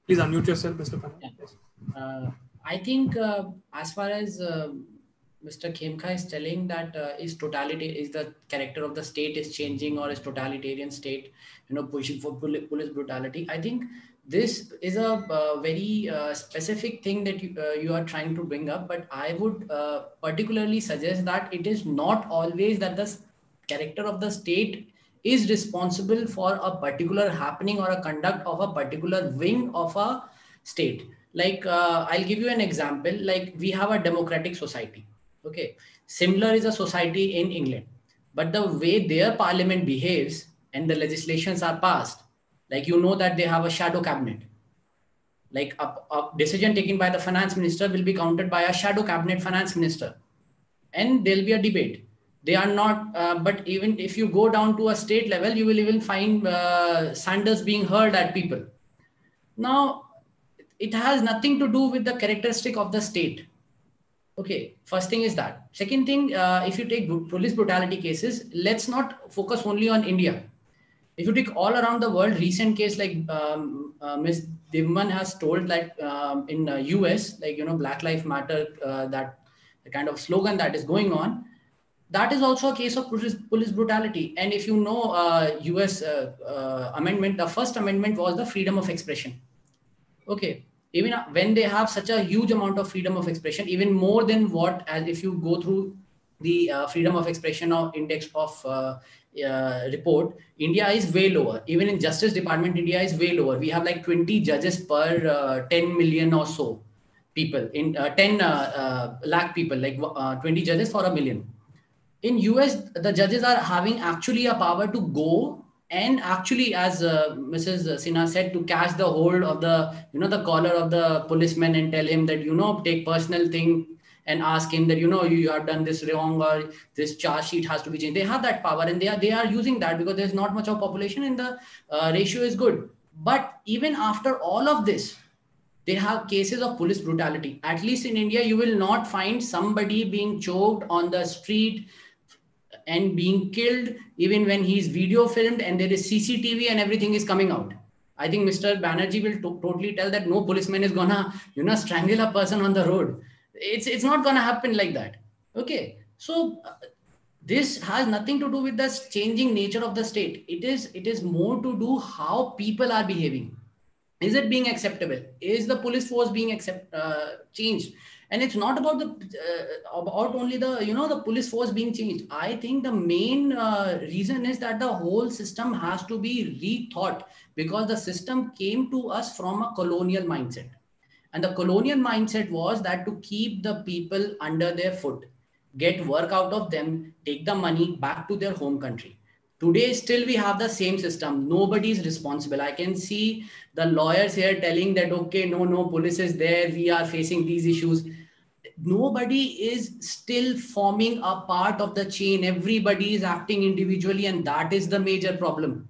Please unmute yourself, Mr. Panwar. Yes. I think as far as Mr. Khemka is telling that is the character of the state is changing, or is totalitarian state, pushing for police brutality. I think this is a very specific thing that you are trying to bring up, but I would particularly suggest that it is not always that the character of the state is responsible for a particular happening or a conduct of a particular wing of a state. Like I'll give you an example. Like we have a democratic society. Okay, similar is a society in England, but the way their parliament behaves and the legislations are passed, like that they have a shadow cabinet. Like a decision taken by the finance minister will be countered by a shadow cabinet finance minister, and there'll be a debate. They are not, but even if you go down to a state level, you will even find Sanders being heard at people. Now, it has nothing to do with the characteristic of the state. Okay, first thing is that. Second thing, if you take police brutality cases, let's not focus only on India. If you take all around the world, recent case like Ms. Divman has told that in US, like, Black Lives Matter, that the kind of slogan that is going on, that is also a case of police brutality. And if you know US amendment, the first amendment was the freedom of expression. Okay, even when they have such a huge amount of freedom of expression, even more than what, as if you go through the freedom of expression or index of report, India is way lower. Even in Justice Department, India is way lower. We have like 20 judges per 10 million or so people, in 10 lakh people, like 20 judges for a million. In US, the judges are having actually a power to go and actually, as Mrs. Sinha said, to catch the hold of the, the collar of the policeman and tell him that, take personal thing and ask him that, you have done this wrong, or this charge sheet has to be changed. They have that power, and they are using that because there's not much of population and the ratio is good. But even after all of this, they have cases of police brutality. At least in India, you will not find somebody being choked on the street and being killed, even when he's video filmed and there is CCTV and everything is coming out. I think Mr. Banerjee will totally tell that no policeman is gonna, strangle a person on the road. It's not gonna happen like that. Okay, so this has nothing to do with the changing nature of the state. It is more to do how people are behaving. Is it being acceptable? Is the police force being changed? And it's not about about only the the police force being changed. I think the main reason is that the whole system has to be rethought, because the system came to us from a colonial mindset, and the colonial mindset was that to keep the people under their foot, get work out of them, take the money back to their home country. Today, still we have the same system. Nobody is responsible. I can see the lawyers here telling that, okay, no, police is there. We are facing these issues. Nobody is still forming a part of the chain. Everybody is acting individually, and that is the major problem.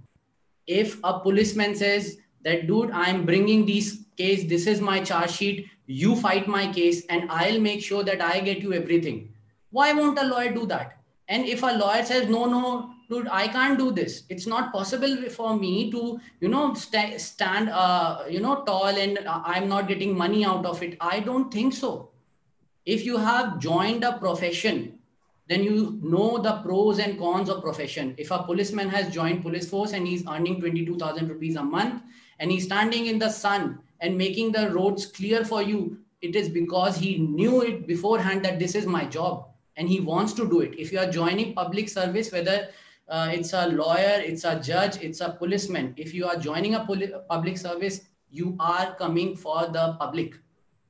If a policeman says that, dude, I'm bringing this case, this is my charge sheet, you fight my case, and I'll make sure that I get you everything. Why won't a lawyer do that? And if a lawyer says, no, dude, I can't do this. It's not possible for me to, stand, tall, and I'm not getting money out of it. I don't think so. If you have joined a profession, then you know the pros and cons of profession. If a policeman has joined police force and he's earning 22,000 rupees a month and he's standing in the sun and making the roads clear for you, it is because he knew it beforehand that this is my job and he wants to do it. If you are joining public service, whether it's a lawyer, it's a judge, it's a policeman, if you are joining a public service, you are coming for the public,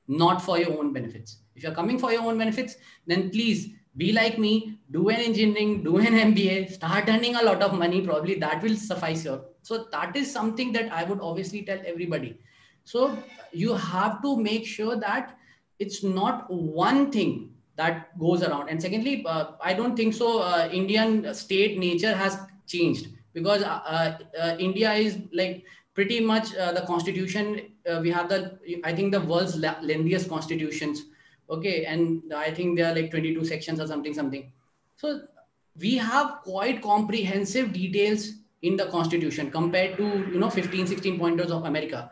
not for your own benefits. If you're coming for your own benefits, then please be like me, do an engineering, do an MBA, start earning a lot of money. Probably that will suffice you. So that is something that I would obviously tell everybody. So you have to make sure that it's not one thing that goes around. And secondly, I don't think so. Indian state nature has changed, because India is like pretty much the constitution. We have I think the world's lengthiest constitutions. Okay. And I think there are like 22 sections or something. So we have quite comprehensive details in the constitution compared to, 15, 16 pointers of America.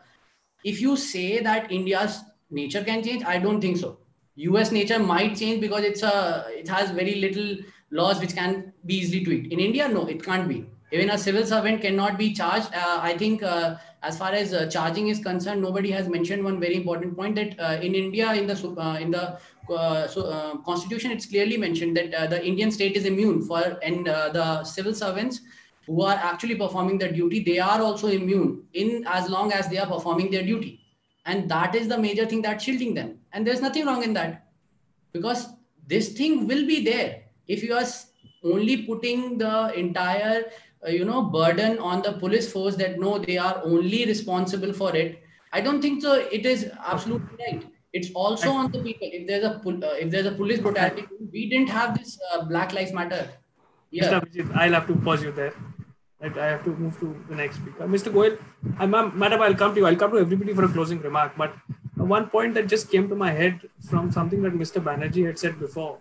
If you say that India's nature can change, I don't think so. US nature might change because it has very little laws which can be easily tweaked. In India, no, it can't be. Even a civil servant cannot be charged. I think as far as charging is concerned, nobody has mentioned one very important point, that in India, in the constitution, it's clearly mentioned that the Indian state is immune and the civil servants who are actually performing their duty, they are also immune in as long as they are performing their duty. And that is the major thing that's shielding them. And there's nothing wrong in that, because this thing will be there. If you are only putting the entire burden on the police force that no, they are only responsible for it, I don't think so. It is absolutely right. It's also on the people. If there's a police brutality, we didn't have this Black Lives Matter. Yeah. Mr. Abhijit, I'll have to pause you there. I have to move to the next speaker. Mr. Goel, madam, I'll come to you. I'll come to everybody for a closing remark. But one point that just came to my head from something that Mr. Banerjee had said before.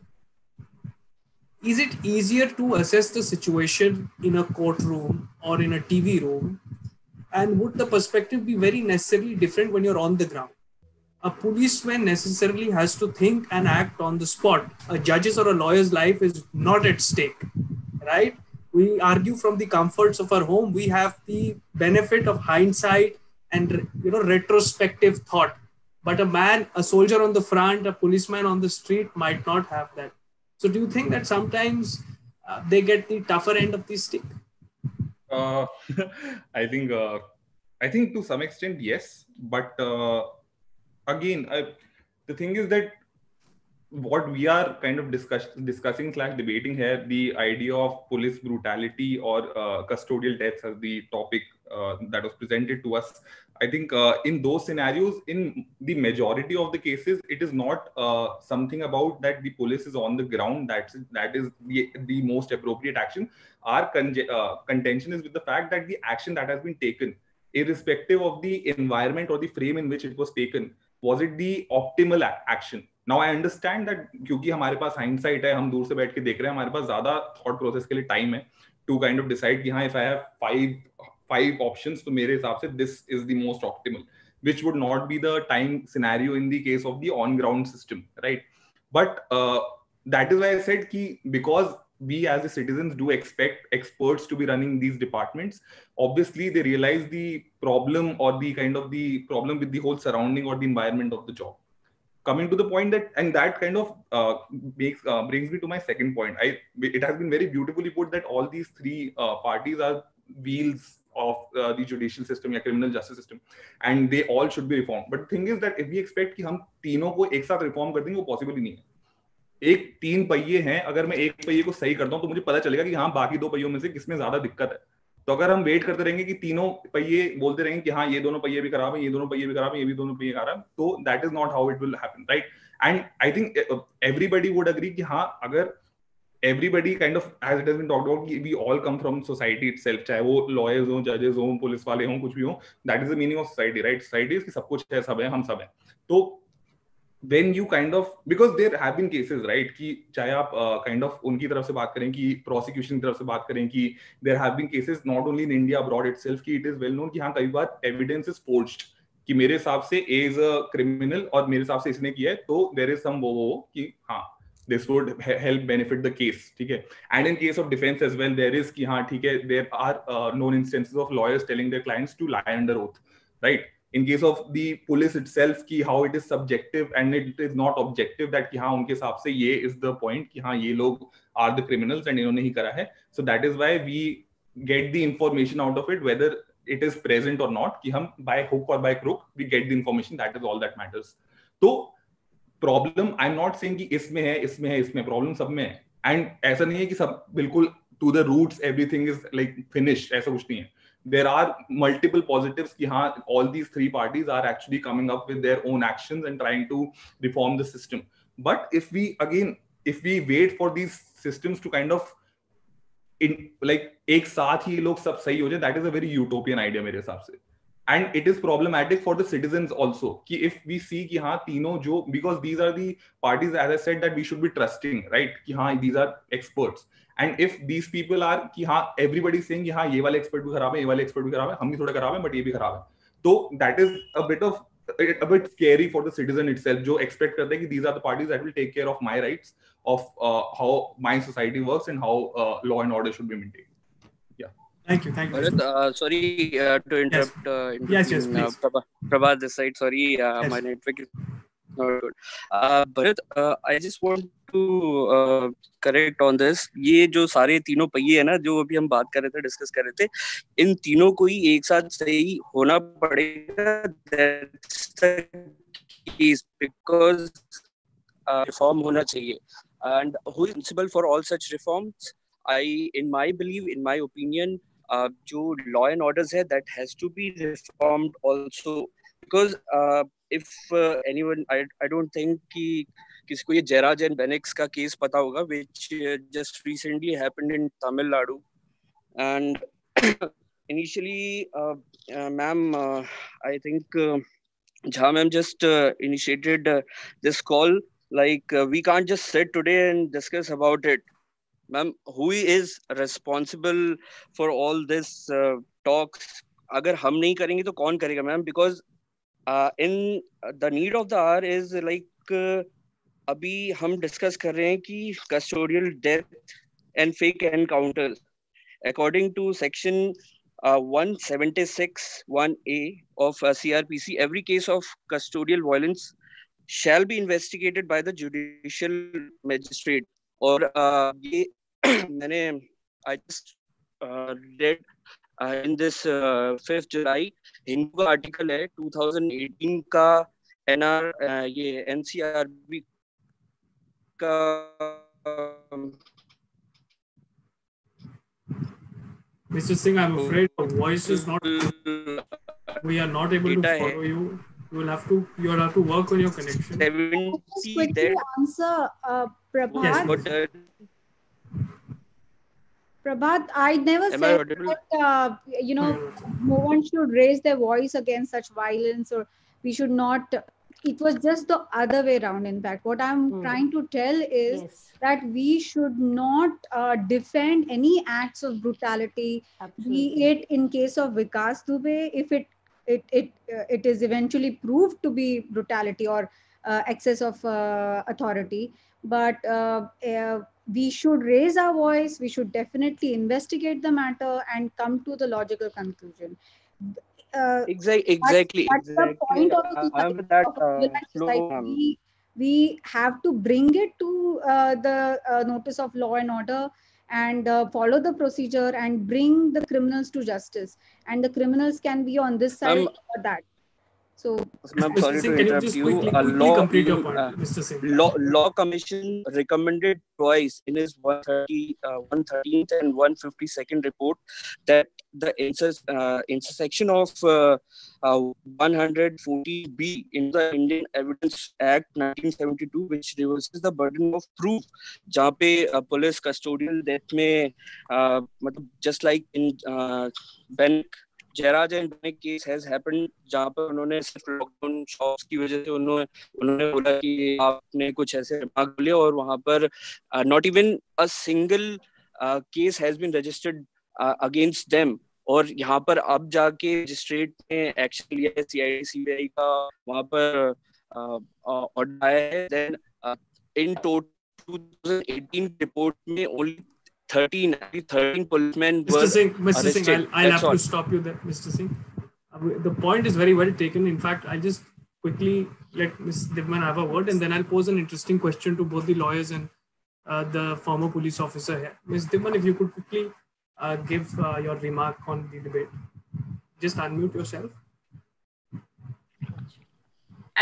Is it easier to assess the situation in a courtroom or in a TV room? And would the perspective be very necessarily different when you're on the ground? A policeman necessarily has to think and act on the spot. A judge's or a lawyer's life is not at stake, right? We argue from the comforts of our home. We have the benefit of hindsight and retrospective thought. But a soldier on the front, a policeman on the street might not have that. So do you think that sometimes they get the tougher end of the stick? I think to some extent, yes. But again, the thing is that what we are kind of discussing / debating here, the idea of police brutality or custodial deaths as the topic that was presented to us. I think in those scenarios, in the majority of the cases, it is not something about that the police is on the ground. That is the most appropriate action. Our contention is with the fact that the action that has been taken, irrespective of the environment or the frame in which it was taken, was it the optimal action? Now I understand that क्योंकि हमारे पास hindsight है, हम दूर से बैठ के देख रहे हैं, हमारे पास ज़्यादा thought process के लिए time है to kind of decide कि हाँ, if I have five options, तो मेरे हिसाब से this is the most optimal, which would not be the time scenario in the case of the on-ground system, right? But that is why I said कि because we as the citizens do expect experts to be running these departments, obviously they realize the problem or the kind of the problem with the whole surrounding or the environment of the job. Coming to the point that, and that kind of brings me to my second point. It has been very beautifully put that all these three parties are wheels of the judicial system or criminal justice system, and they all should be reformed. But the thing is that if we expect कि हम तीनों को एक साथ reform कर देंगे, वो possible ही नहीं है. एक 3 पहिए हैं, अगर मैं एक पहिए को सही करता हूँ तो मुझे पता चलेगा कि हाँ बाकी 2 पहियों में से किसमें ज्यादा दिक्कत है। तो अगर हम वेट करते रहेंगे कि तीनों पहिए बोलते रहेंगे कि हाँ ये दोनों पहिए भी खराब है, ये दोनों पहिए भी खराब है, ये भी दोनों पहिए खराब है, तो that is not how it will happen, right? And I think everybody would agree कि हाँ अगर everybody kind of, as it has been talked about, we all come from society itself, चाहे वो lawyers हो, judges हो, police वाले हो, कुछ भी हो, that is the meaning of society, right? Society is कि सब कुछ है, सब है, हम सब हैं। तो when you kind of, because there have been cases, right, कि चाहे आप kind of उनकी तरफ से बात करें, कि prosecution की तरफ से बात करें, कि there have been cases not only in India, abroad itself, कि it is well known कि हाँ कई बार evidence is forged, कि मेरे हिसाब से A is a criminal और मेरे हिसाब से इसने किया है, तो there is some वो कि हाँ this would help benefit the case, ठीक है? And in case of defense as well, there is कि हाँ ठीक है, there are known instances of lawyers telling their clients to lie under oath, right? In case of the police itself, कि how it is subjective and it is not objective, that कि हाँ उनके हिसाब से ये is the point कि हाँ ये लोग are the criminals and इन्होंने ही करा है. So that is why we get the information out of it, whether it is present or not, कि हम by hook or by crook we get the information. That is all that matters. तो problem I am not saying कि इसमें है, इसमें है, इसमें, problem सब में है. एंड ऐसा नहीं है कि सब बिल्कुल to the roots everything is like finished, ऐसा कुछ नहीं है. There are multiple positives कि हाँ all these 3 parties are actually coming up with their own actions and trying to reform the system. But if we wait for these systems to kind of in like एक साथ ही लोग सब सही हो जाए, that is a very utopian idea मेरे हिसाब से. And it is problematic for the citizens also कि if we see कि हाँ तीनों जो, because these are the parties, as I said, that we should be trusting, right? कि हाँ these are experts. And if these people are कि हाँ everybody is saying कि हाँ ये वाले expert भी खराब है, ये वाले expert भी खराब है, हम भी थोड़ा खराब है, but ये भी खराब है, तो that is a bit scary for the citizen itself, जो expect करते हैं कि these are the parties that will take care of my rights, of how my society works and how law and order should be maintained. Thank you. Bharat, sorry to interrupt. Yes, please. Prabhat this side. Sorry, yes. My network is not good. Bharat, I just want to correct on this. ये जो सारे तीनों पहिए है ना, जो अभी हम बात कर रहे थे, डिस्कस कर रहे थे, इन तीनों को ही एक साथ सही होना पड़ेगा. That's the case, because reform होना चाहिए. And who is responsible for all such reforms? In my belief, in my opinion, जो law and orders है, that has to be reformed also, because if anyone, I don't think कि किसी को ये Jayaraj and Benix का case पता होगा, which just recently happened in Tamil Nadu. And initially, ma'am, I think Jha ma'am just initiated this call, like we can't just sit today and discuss about it. Ma'am, who is responsible for all this talks? अगर हम नहीं करेंगे तो कौन करेगा, ma'am? Because in the need of the hour is like अभी हम discuss कर रहे हैं कि custodial death and fake encounters. According to section 176(1)(a) of CRPC, every case of custodial violence shall be investigated by the judicial magistrate. और ये मैंने I just read in this 5th July Hindu का article है 2018 का ये NCRB का. Mr. Singh, I'm afraid your voice is not. We are not able to follow you. You will have to work on your connection. Just quickly answer, Prabhat. Yes, Prabhat, I never said that no one should raise their voice against such violence, or we should not. It was just the other way around. In fact, what I'm trying to tell is that we should not defend any acts of brutality, be it in case of Vikas Dubey, if it is eventually proved to be brutality or excess of authority. But we should raise our voice. We should definitely investigate the matter and come to the logical conclusion. Exactly. The point of we have to bring it to the notice of law and order and follow the procedure and bring the criminals to justice. And the criminals can be on this side or that. So, I'm Mr. sorry Singh, to can you interrupt just you. quickly complete your point, Mr. Singh? Law Commission recommended twice in his 113th and 152nd report that the intersection of 140B in the Indian Evidence Act 1972, which reverses the burden of proof, जहाँ पे police custodial death में मतलब just like in Jayaraj and Bennix case has happened, जहां पर उन्होंने सिर्फ lockdown shops की वजह से उन्होंने बोला कि आपने कुछ ऐसे रिमार्क बोले और वहां पर not even a single case has been registered against them, और यहाँ पर अब जाके मजिस्ट्रेट ने एक्शन लिया है, सीआईडी सीबीआई का वहां पर ऑर्डर आया है. देन इन टोटल 2018 रिपोर्ट में only 13 policemen were Mr. arrested. Singh, I'll have to stop you there, Mr. Singh. The point is very well taken. In fact, I'll just quickly let Ms. Divman have a word, and then I'll pose an interesting question to both the lawyers and the former police officer here. Ms. Divman, if you could quickly give your remark on the debate. Just unmute yourself.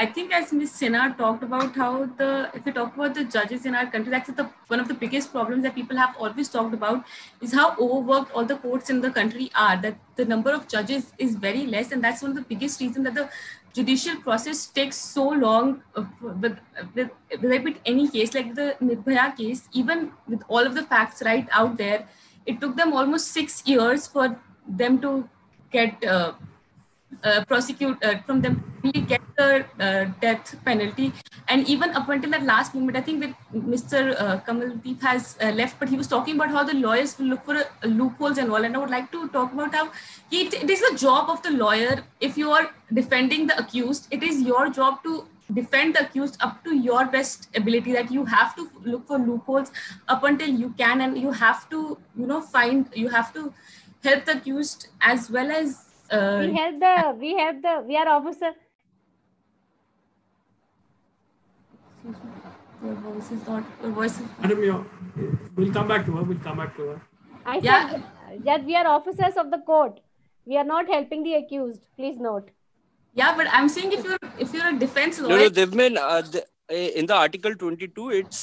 I think as Ms. Sinha talked about how if we talk about the judges in our country, that's one of the biggest problems that people have always talked about, is how overworked all the courts in the country are, that the number of judges is very less, and that's one of the biggest reasons that the judicial process takes so long with any case, like the Nirbhaya case. Even with all of the facts right out there, it took them almost 6 years for them to get from them to get the death penalty. And even up until that last moment, I think that Mr. Kamaldeep has left, but he was talking about how the lawyers will look for loopholes and all. And I would like to talk about how it is the job of the lawyer. If you are defending the accused, it is your job to defend the accused up to your best ability, that you have to look for loopholes up until you can, and you have to, you have to help the accused as well as we are officer. Your voice is not. Your voice is. Madam, we'll come back to her. I said that we are officers of the court. We are not helping the accused. Please note. Yeah, but I'm saying if you're a defense lawyer. No, Divman, in the Article 22, it's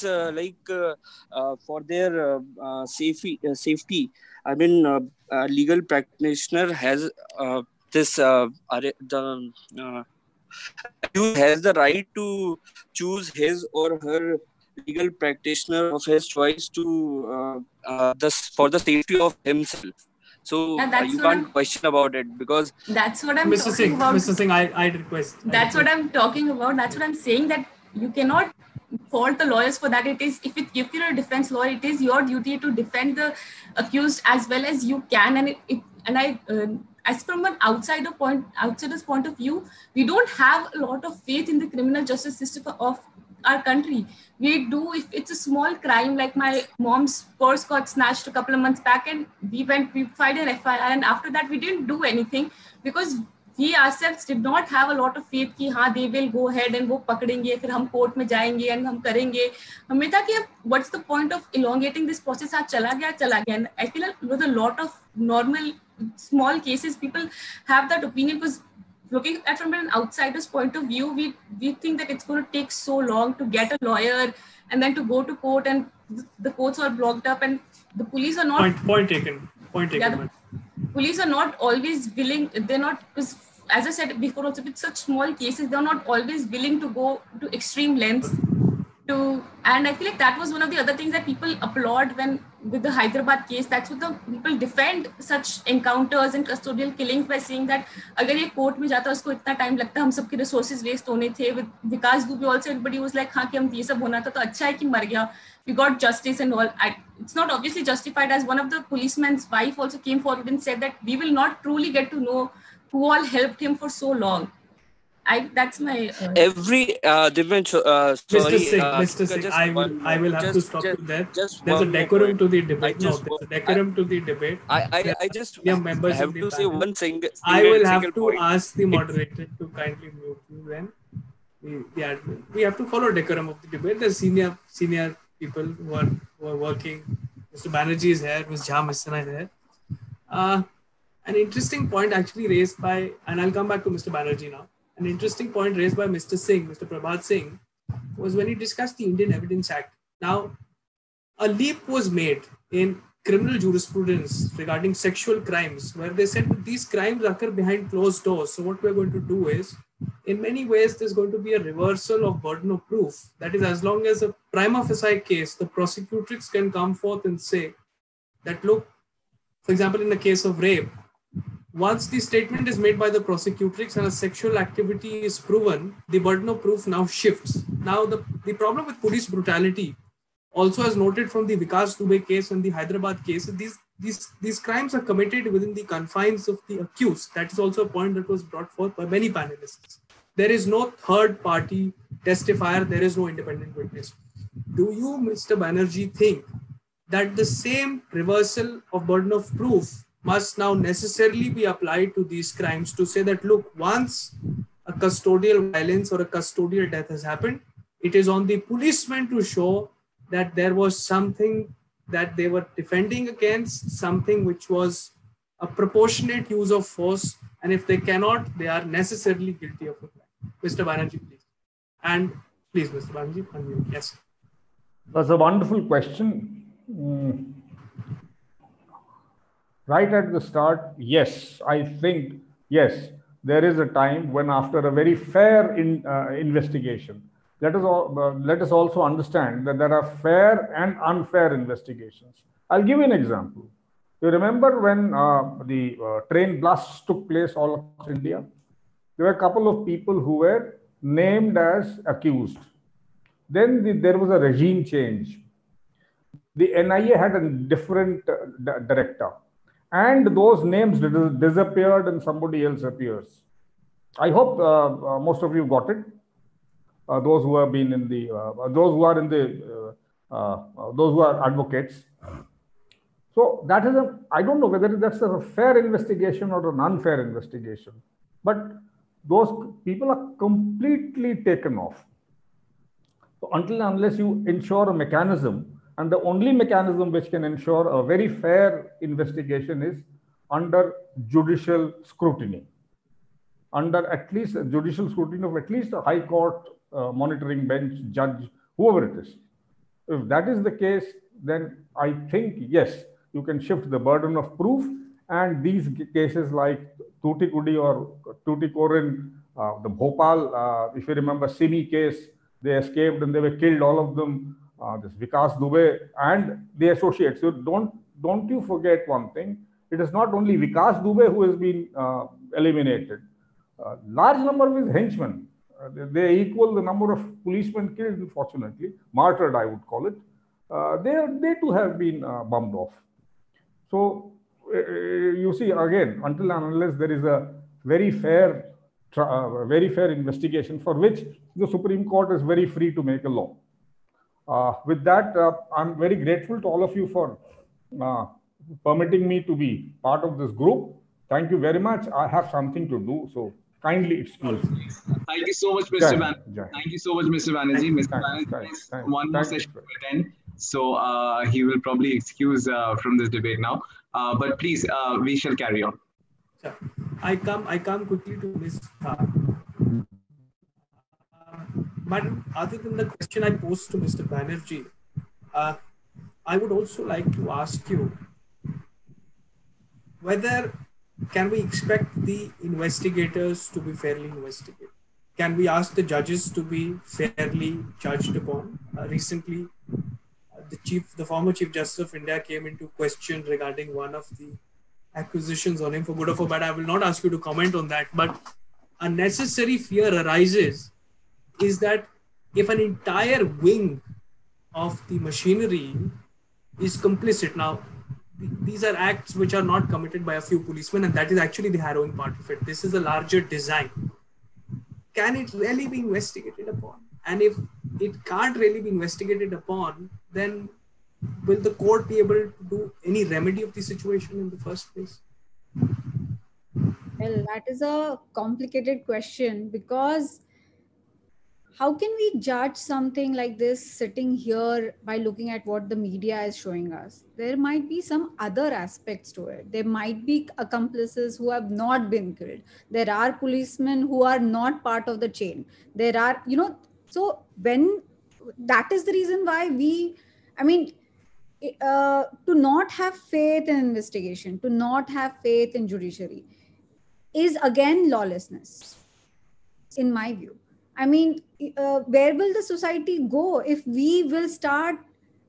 for their safety. I mean, legal practitioner has has the right to choose his or her legal practitioner of his choice to for the safety of himself. So you can't question about it, because that's what I'm talking about. Mr. Singh, I request. That's what I'm talking about. That's what I'm saying, that you cannot fault the lawyers for that. It is, if you're a defense lawyer, it is your duty to defend the accused as well as you can. And as from an outsider's point of view, we don't have a lot of faith in the criminal justice system of our country. We do, if it's a small crime, like my mom's purse got snatched a couple of months back, and we filed an FIR, and after that we didn't do anything because we ourselves did not have a lot of faith कि हाँ they will go ahead and वो पकड़ेंगे, फिर हम court में जाएंगे and हम करेंगे. हमें था कि what's the point of elongating this process? हाँ चला गया. And I feel like with a lot of normal small cases, people have that opinion, because looking at from an outsider's point of view, we think that it's going to take so long to get a lawyer and then to go to court, and the courts are blocked up, and the police are not. Point taken. Yeah, the police are not always willing. They're not, because as I said before, also with such small cases, they're not always willing to go to extreme lengths. And I feel like that was one of the other things that people applaud with the Hyderabad case. That's what the people defend such encounters and custodial killings by saying that अगर ये court में जाता उसको इतना time लगता, हम सबके resources waste होने थे. With Vikas Dubey also, everybody was like, हाँ कि हम ये सब होना था तो अच्छा है कि मर गया. We got justice and all. It's not obviously justified, as one of the policeman's wife also came forward and said that we will not truly get to know who all helped him for so long. That's my every Divyan, sorry, Mr. Singh, I will have to stop you there. There's a decorum to the debate. There's a decorum to the debate. I just have to say one thing. I will have to ask the moderator to kindly mute you when we have to follow decorum of the debate. There's senior people who are working. Mr. Banerjee is here. Ms. Jha Misana is here. An interesting point actually raised by, and I'll come back to Mr. Banerjee now. an interesting point raised by Mr. Singh, Mr. Prabhat Singh, was when he discussed the Indian Evidence Act. Now, a leap was made in criminal jurisprudence regarding sexual crimes, where they said that these crimes occur behind closed doors. So what we're going to do is, in many ways, there's going to be a reversal of burden of proof. That is, as long as a prima facie case, the prosecutrix can come forth and say that, look, for example, in the case of rape, once the statement is made by the prosecutrix and a sexual activity is proven, the burden of proof now shifts. Now, the problem with police brutality, also as noted from the Vikas Dubey case and the Hyderabad case, these crimes are committed within the confines of the accused. That is also a point that was brought forth by many panelists. There is no third party testifier, there is no independent witness. Do you, Mr. Banerjee, think that the same reversal of burden of proof must now necessarily be applied to these crimes to say that, look, once a custodial violence or a custodial death has happened, it is on the policeman to show that there was something that they were defending against, something which was a proportionate use of force, and if they cannot, they are necessarily guilty of a crime. Mr. Banerjee, please. And please, Mr. Banerjee, unmute. Yes. That's a wonderful question. Right at the start, yes, I think, yes, there is a time when after a very fair investigation, let us also understand that there are fair and unfair investigations. I'll give you an example. You remember when the train blasts took place all across India? There were a couple of people who were named as accused. Then there was a regime change. The NIA had a different director. And those names disappeared and somebody else appears. I hope most of you got it. Those who have been in the, those who are advocates. So that is I don't know whether that's a fair investigation or an unfair investigation, but those people are completely taken off. So until and unless you ensure a mechanism, and the only mechanism which can ensure a very fair investigation is under judicial scrutiny, under at least a judicial scrutiny of at least a high court monitoring bench, judge, whoever it is. If that is the case, then I think, yes, you can shift the burden of proof, and these cases like Tuticorin or Tuticorin, the Bhopal, if you remember Simi case, they escaped and they were killed, all of them, this Vikas Dubey and the associates. So don't you forget one thing, it is not only Vikas Dubey who has been eliminated. Large number of his henchmen, they equal the number of policemen killed, unfortunately, martyred, I would call it. They too have been bumped off. So you see, again, until and unless there is a very fair investigation for which the Supreme Court is very free to make a law. With that, I'm very grateful to all of you for permitting me to be part of this group. Thank you very much. I have something to do, so kindly excuse me. Thank you so much, Mr. Banerjee. Thank you so much, Mr. Banerjee. Mr. Banerjee has one more session to attend, so he will probably excuse from this debate now. But please, we shall carry on. Sure. I come quickly to Ms. But other than the question I posed to Mr. Banerjee, I would also like to ask you whether can we expect the investigators to be fairly investigated? Can we ask the judges to be fairly judged upon? Recently, the former Chief Justice of India came into question regarding one of the accusations on him, for good or for bad. I will not ask you to comment on that, but a necessary fear arises is that if an entire wing of the machinery is complicit, now these are acts which are not committed by a few policemen, and that is actually the harrowing part of it. This is a larger design. Can it really be investigated upon? And if it can't really be investigated upon, then will the court be able to do any remedy of the situation in the first place? Well, that is a complicated question, because how can we judge something like this sitting here by looking at what the media is showing us? There might be some other aspects to it. There might be accomplices who have not been killed. There are policemen who are not part of the chain. There are, so when that is the reason why to not have faith in investigation, to not have faith in judiciary is again lawlessness, in my view. Where will the society go if we will start,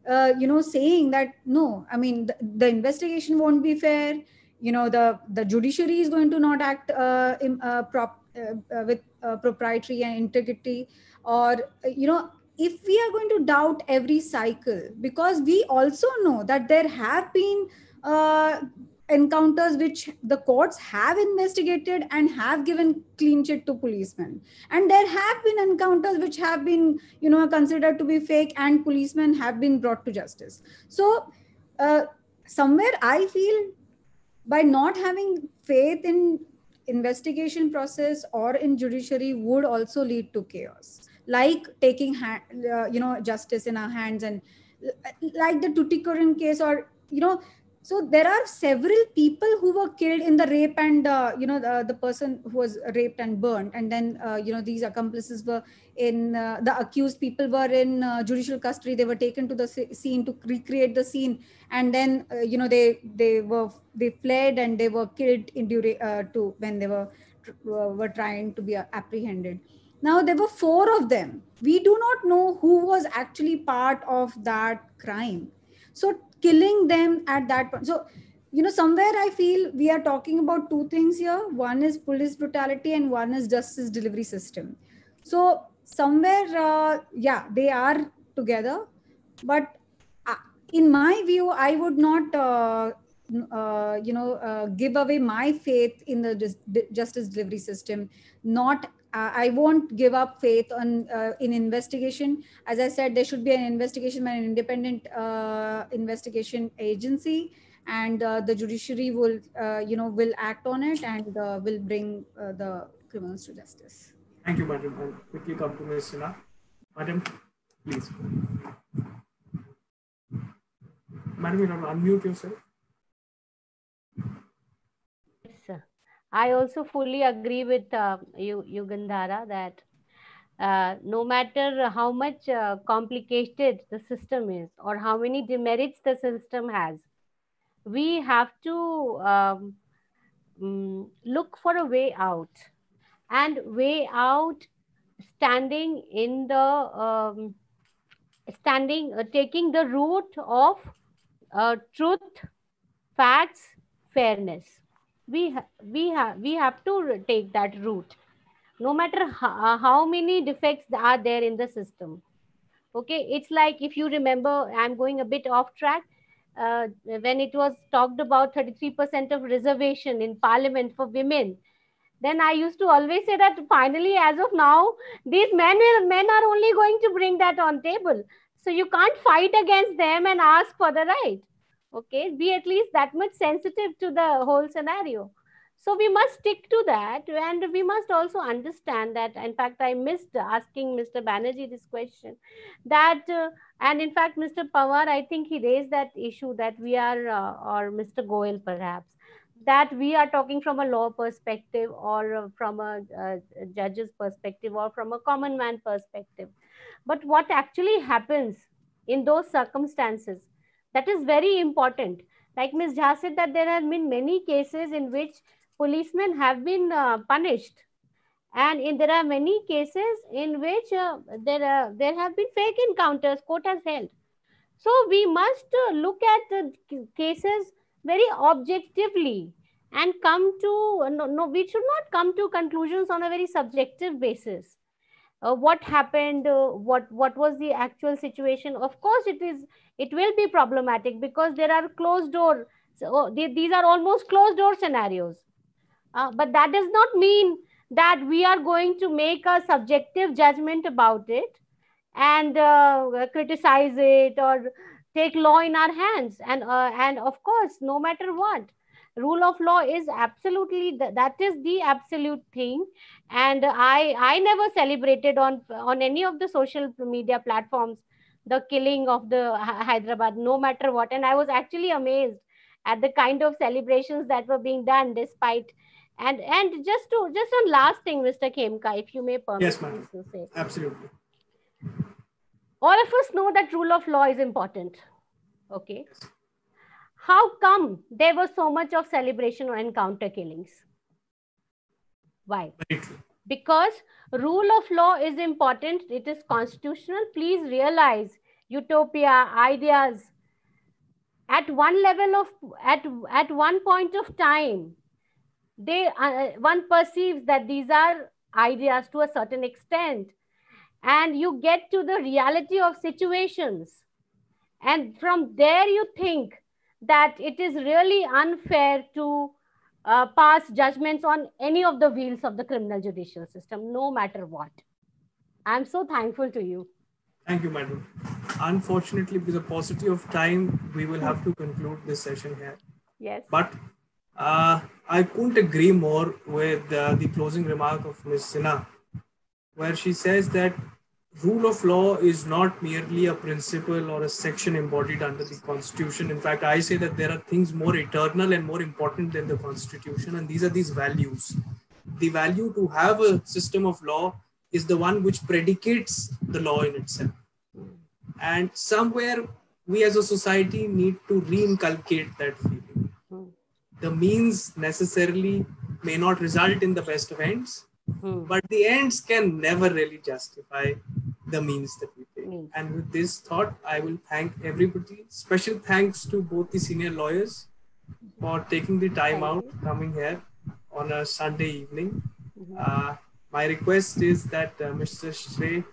saying that, no, the investigation won't be fair, the judiciary is going to not act with propriety and integrity, or, if we are going to doubt every cycle, because we also know that there have been encounters which the courts have investigated and have given clean chit to policemen, and there have been encounters which have been considered to be fake and policemen have been brought to justice. So somewhere I feel by not having faith in investigation process or in judiciary would also lead to chaos, like taking justice in our hands, and like the Tuticorin case, or so there are several people who were killed in the rape, and the person who was raped and burned, and then these accomplices were in the accused people were in judicial custody. They were taken to the scene to recreate the scene, and then they fled and they were killed in when they were trying to be apprehended. Now there were 4 of them. We do not know who was actually part of that crime. So killing them at that point. So, somewhere I feel we are talking about 2 things here. One is police brutality and one is justice delivery system. So somewhere, they are together. But in my view, I would not, give away my faith in the justice delivery system. I won't give up faith on in investigation. As I said, there should be an investigation by an independent investigation agency, and the judiciary will act on it and will bring the criminals to justice. Thank you, madam. I'll quickly come to Ms. Sinha. Madam, please. Madam, you have to unmute yourself. I also fully agree with you, Gandhara, that no matter how much complicated the system is or how many demerits the system has, we have to look for a way out, and way out standing in the taking the route of truth, facts, fairness. We have to take that route, no matter how many defects are there in the system. Okay, it's like, if you remember, I'm going a bit off track, when it was talked about 33% of reservation in parliament for women, then I used to always say that finally, as of now, these men are only going to bring that on table. So you can't fight against them and ask for the right. Okay, be at least that much sensitive to the whole scenario. So we must stick to that, and we must also understand that. In fact, I missed asking Mr. Banerjee this question, that and in fact, Mr. Pawar, I think he raised that issue, that we are or Mr. Goel perhaps, that we are talking from a law perspective, or from a judge's perspective, or from a common man perspective. But what actually happens in those circumstances, that is very important. Like Ms. Jha said, that there have been many cases in which policemen have been punished, and there are many cases in which there have been fake encounters court has held. So we must look at the cases very objectively and come to we should not come to conclusions on a very subjective basis. What happened, what was the actual situation? Of course it will be problematic, because there are closed door, so these are almost closed door scenarios, but that does not mean that we are going to make a subjective judgment about it and criticize it or take law in our hands. And of course, no matter what, Rule of law is absolutely, that is the absolute thing. And I never celebrated on any of the social media platforms the killing of the Hyderabad, no matter what. And I was actually amazed at the kind of celebrations that were being done despite. And just one last thing, Mr. Khemka, if you may permit. Yes, ma'am. To say. Absolutely. All of us know that rule of law is important. Okay. How come there was so much of celebration on encounter killings? Why? Because rule of law is important. It is constitutional. Please realize utopia, ideas. At one level of, at one point of time, one perceives that these are ideas to a certain extent. And you get to the reality of situations. And from there you think that it is really unfair to pass judgments on any of the wheels of the criminal judicial system, no matter what. I'm so thankful to you. Thank you, madam. Unfortunately, because of paucity of time, we will have to conclude this session here. Yes. But I couldn't agree more with the closing remark of Ms. Sinha, where she says that rule of law is not merely a principle or a section embodied under the Constitution. In fact, I say that there are things more eternal and more important than the Constitution, and these are these values. The value to have a system of law is the one which predicates the law in itself. And somewhere we as a society need to reinculcate that feeling. The means necessarily may not result in the best of ends, but the ends can never really justify the means that we take. And with this thought, I will thank everybody. Special thanks to both the senior lawyers for taking the time out, coming here on a Sunday evening. My request is that Mr. Shrey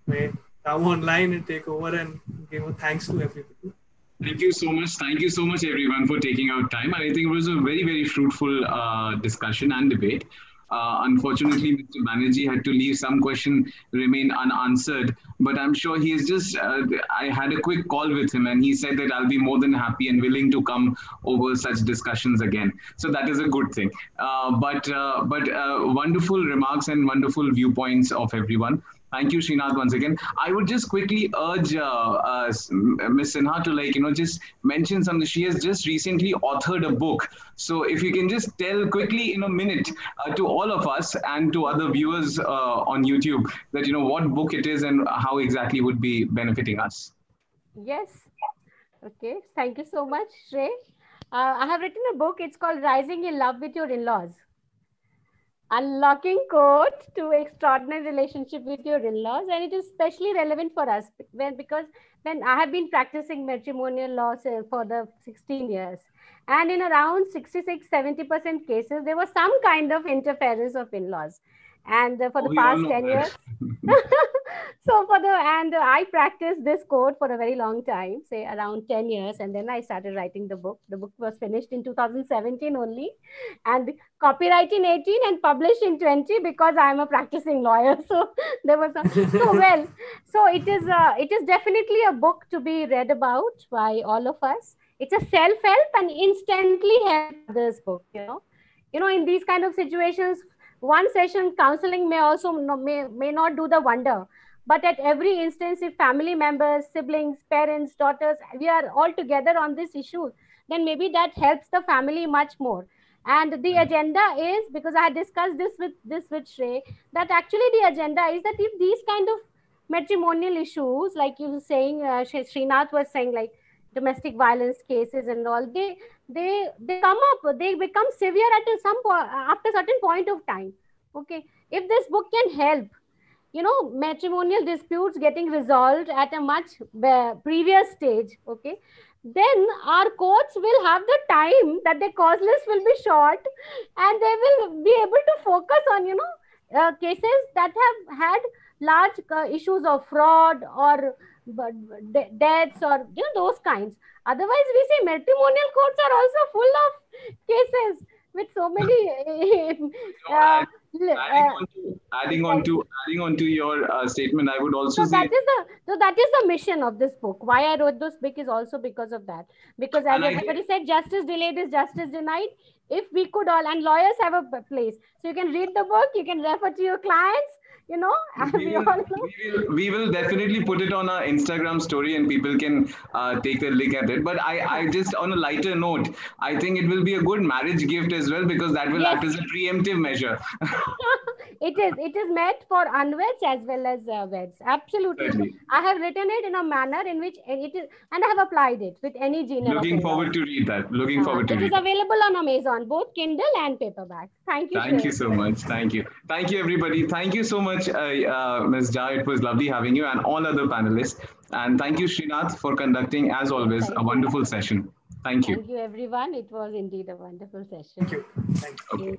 may come online and take over and give a thanks to everybody. Thank you so much. Thank you so much, everyone, for taking out time. I think it was a very, very fruitful discussion and debate. Unfortunately, Mr. Banerjee had to leave. Some question remain unanswered, but I'm sure he is just, I had a quick call with him and he said that I'll be more than happy and willing to come over such discussions again. So that is a good thing. But wonderful remarks and wonderful viewpoints of everyone. Thank you, Srinath, once again. I would just quickly urge Ms. Sinha to just mention something. She has just recently authored a book. So if you can just tell quickly in a minute to all of us and to other viewers on YouTube that, what book it is and how exactly would be benefiting us. Yes. Okay. Thank you so much, Shrey. I have written a book. It's called Rising in Love with Your In-Laws. Unlocking Code to Extraordinary Relationship with Your In-Laws, and it is especially relevant for us because when I have been practicing matrimonial law for the 16 years, and in around 66-70% cases there was some kind of interference of in-laws, and for the past 10 years and I practiced this code for a very long time, say around 10 years, and then I started writing the book. The book was finished in 2017 only, and copyright in 18 and published in 20 because I'm a practicing lawyer. So there was so it is definitely a book to be read about by all of us. It's a self-help and instantly help others book. In these kind of situations, one session counseling may also may not do the wonder, but at every instance, if family members, siblings, parents, daughters, we are all together on this issue, then maybe that helps the family much more. And the agenda is, because I had discussed this with Shrey, that actually the agenda is that if these kind of matrimonial issues, like you were saying, Srinath was saying, like domestic violence cases and all, they come up, they become severe after a certain point of time. Okay, if this book can help, matrimonial disputes getting resolved at a much previous stage, okay, then our courts will have the time that the cause list will be short and they will be able to focus on, cases that have had large issues of fraud or deaths or, those kinds. Otherwise, we see matrimonial courts are also full of cases with so many. Adding on to your statement, I would also say that is the mission of this book. Why I wrote this book is also because of that. Because as everybody said, justice delayed is justice denied. If we could all, and lawyers have a place, so you can read the book, you can refer to your clients. You know, we will definitely put it on our Instagram story and people can take a look at it. But I just, on a lighter note, I think it will be a good marriage gift as well, because that will act as a preemptive measure. It is meant for unweds as well as weds. Absolutely. Certainly. I have written it in a manner in which it is, and I have applied it with any genre. Looking forward to read that. Looking forward to read. It is available on Amazon, both Kindle and paperback. Thank you. Thank you so much. Thank you. Thank you, everybody. Thank you so much, Ms. Jha. It was lovely having you and all other panelists. And thank you, Srinath, for conducting, as always, a wonderful session. Thank you. Thank you, everyone. It was indeed a wonderful session. Thank you. Thank you. Okay.